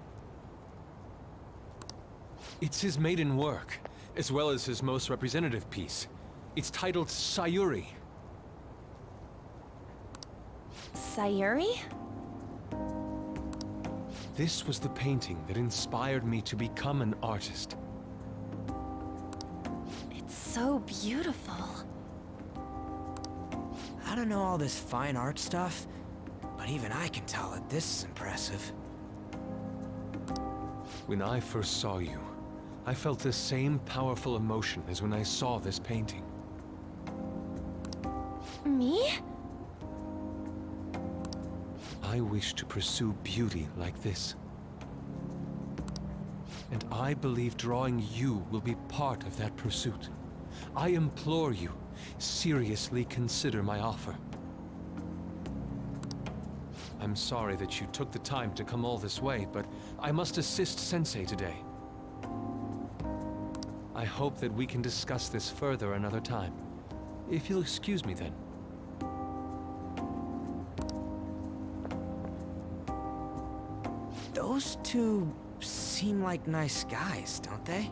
It's his maiden work, as well as his most representative piece. It's titled Sayuri. Sayuri? This was the painting that inspired me to become an artist. It's so beautiful. I don't know all this fine art stuff, but even I can tell that this is impressive. When I first saw you, I felt the same powerful emotion as when I saw this painting. Me? I wish to pursue beauty like this. And I believe drawing you will be part of that pursuit. I implore you, seriously consider my offer. I'm sorry that you took the time to come all this way, but I must assist Sensei today. I hope that we can discuss this further another time. If you'll excuse me then. Those two seem like nice guys, don't they?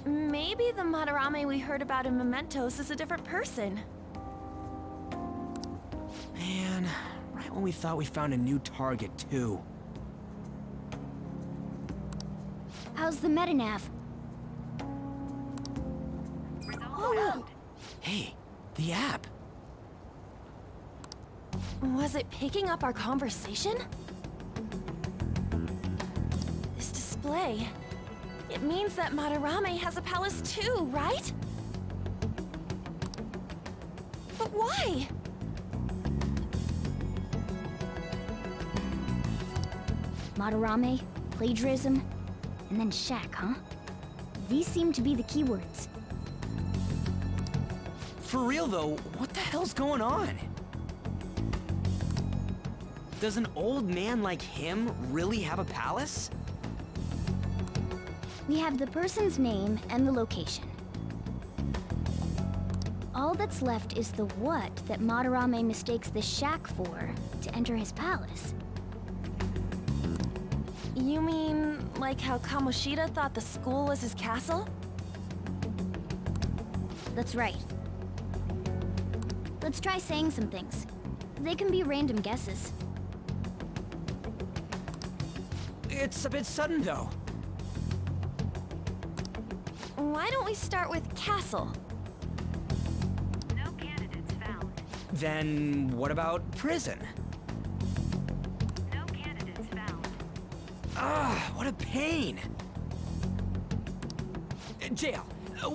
Maybe the Madarame we heard about in Momentos is a different person. Man, right when we thought we found a new target, too. How's the metanav? Oh, Hey, the app. was it picking up our conversation? This display, it means that Madarame has a palace too, right? But why? Madarame, plagiarism, and then shack, huh? These seem to be the keywords. For real, though, what the hell's going on? Does an old man like him really have a palace? We have the person's name and the location. All that's left is the what that Madarame mistakes the shack for to enter his palace. You mean like how Kamoshida thought the school was his castle? That's right. Let's try saying some things. They can be random guesses. It's a bit sudden, though. Why don't we start with castle? No candidates found. Then what about prison? No candidates found. Ah, what a pain! Jail,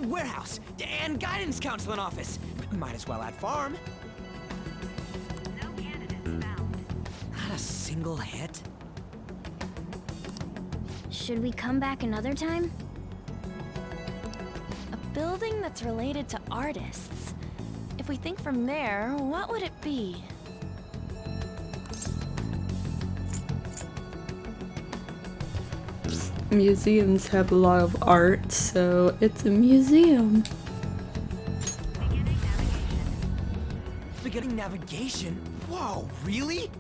warehouse, and guidance counseling office. Might as well add farm. No candidates found. Not a single hit. Should we come back another time? A building that's related to artists. If we think from there, what would it be? Museums have a lot of art, so it's a museum. Beginning navigation? Whoa, really?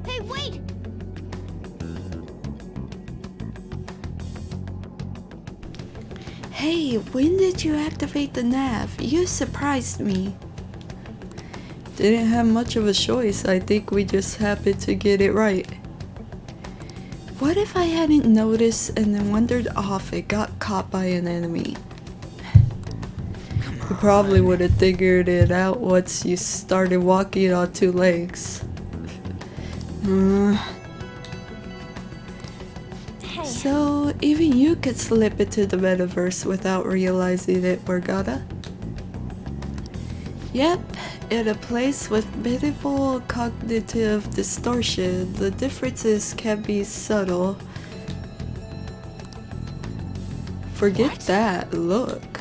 Hey, wait! Hey, when did you activate the nav? You surprised me. Didn't have much of a choice. I think we just happened to get it right. What if I hadn't noticed and then wandered off and got caught by an enemy? You probably would have figured it out once you started walking on two legs. Hey, So, even you could slip into the metaverse without realizing it, Morgana? Yep, in a place with minimal cognitive distortion, the differences can be subtle. Forget that, look.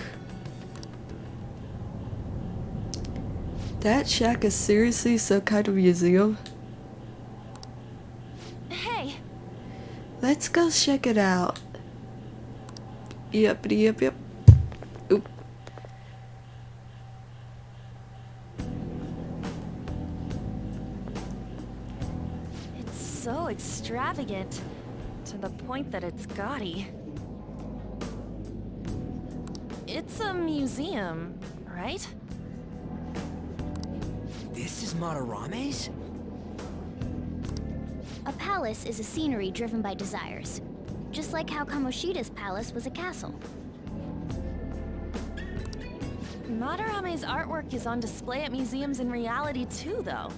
That shack is seriously some kind of museum. hey, Let's go check it out. Yep. Oop. it's so extravagant. To the point that it's gaudy. It's a museum, right? This is Madarame's? A palace is a scenery driven by desires. Just like how Kamoshida's palace was a castle. Madarame's artwork is on display at museums in reality too, though.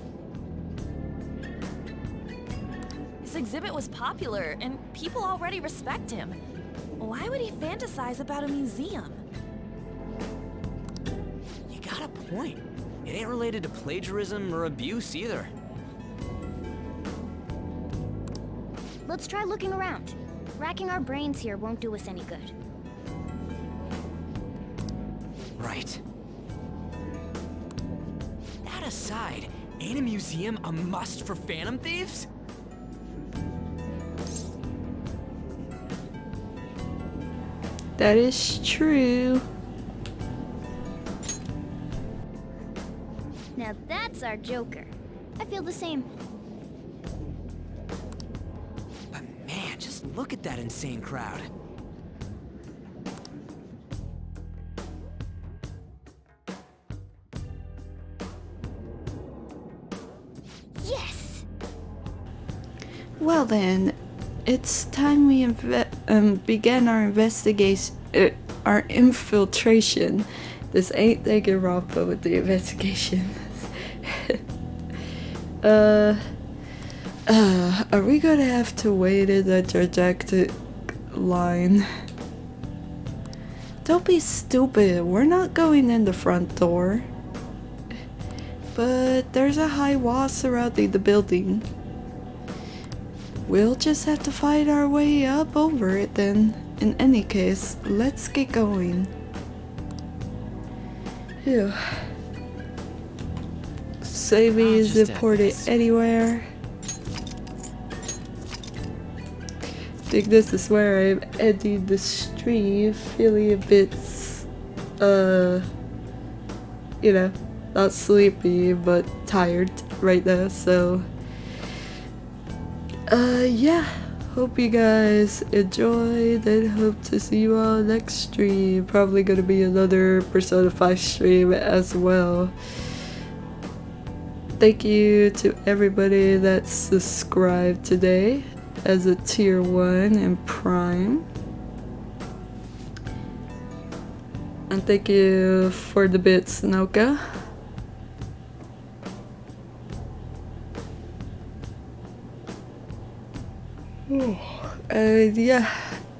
His exhibit was popular, and people already respect him. Why would he fantasize about a museum? You got a point. It ain't related to plagiarism or abuse either. Let's try looking around. Racking our brains here won't do us any good. Right. That aside, ain't a museum a must for Phantom Thieves? That is true. Now that's our Joker. I feel the same. But man, just look at that insane crowd. Yes! Well then, it's time we begin our investigation, our infiltration. This ain't taking Rafa with the investigation. Are we gonna have to wait in the projected line? Don't be stupid, we're not going in the front door. But there's a high wall surrounding the building. We'll just have to fight our way up over it then. In any case, let's get going. Phew. Save is imported anywhere. I think this is where I'm ending the stream, feeling a bit, you know, not sleepy, but tired right now, so, yeah, hope you guys enjoyed and hope to see you all next stream. Probably gonna be another Persona 5 stream as well. Thank you to everybody that subscribed today as a tier 1 and Prime. And thank you for the bits, Noka. And yeah,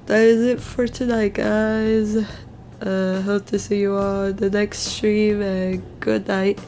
that is it for tonight, guys. Hope to see you all in the next stream, and good night.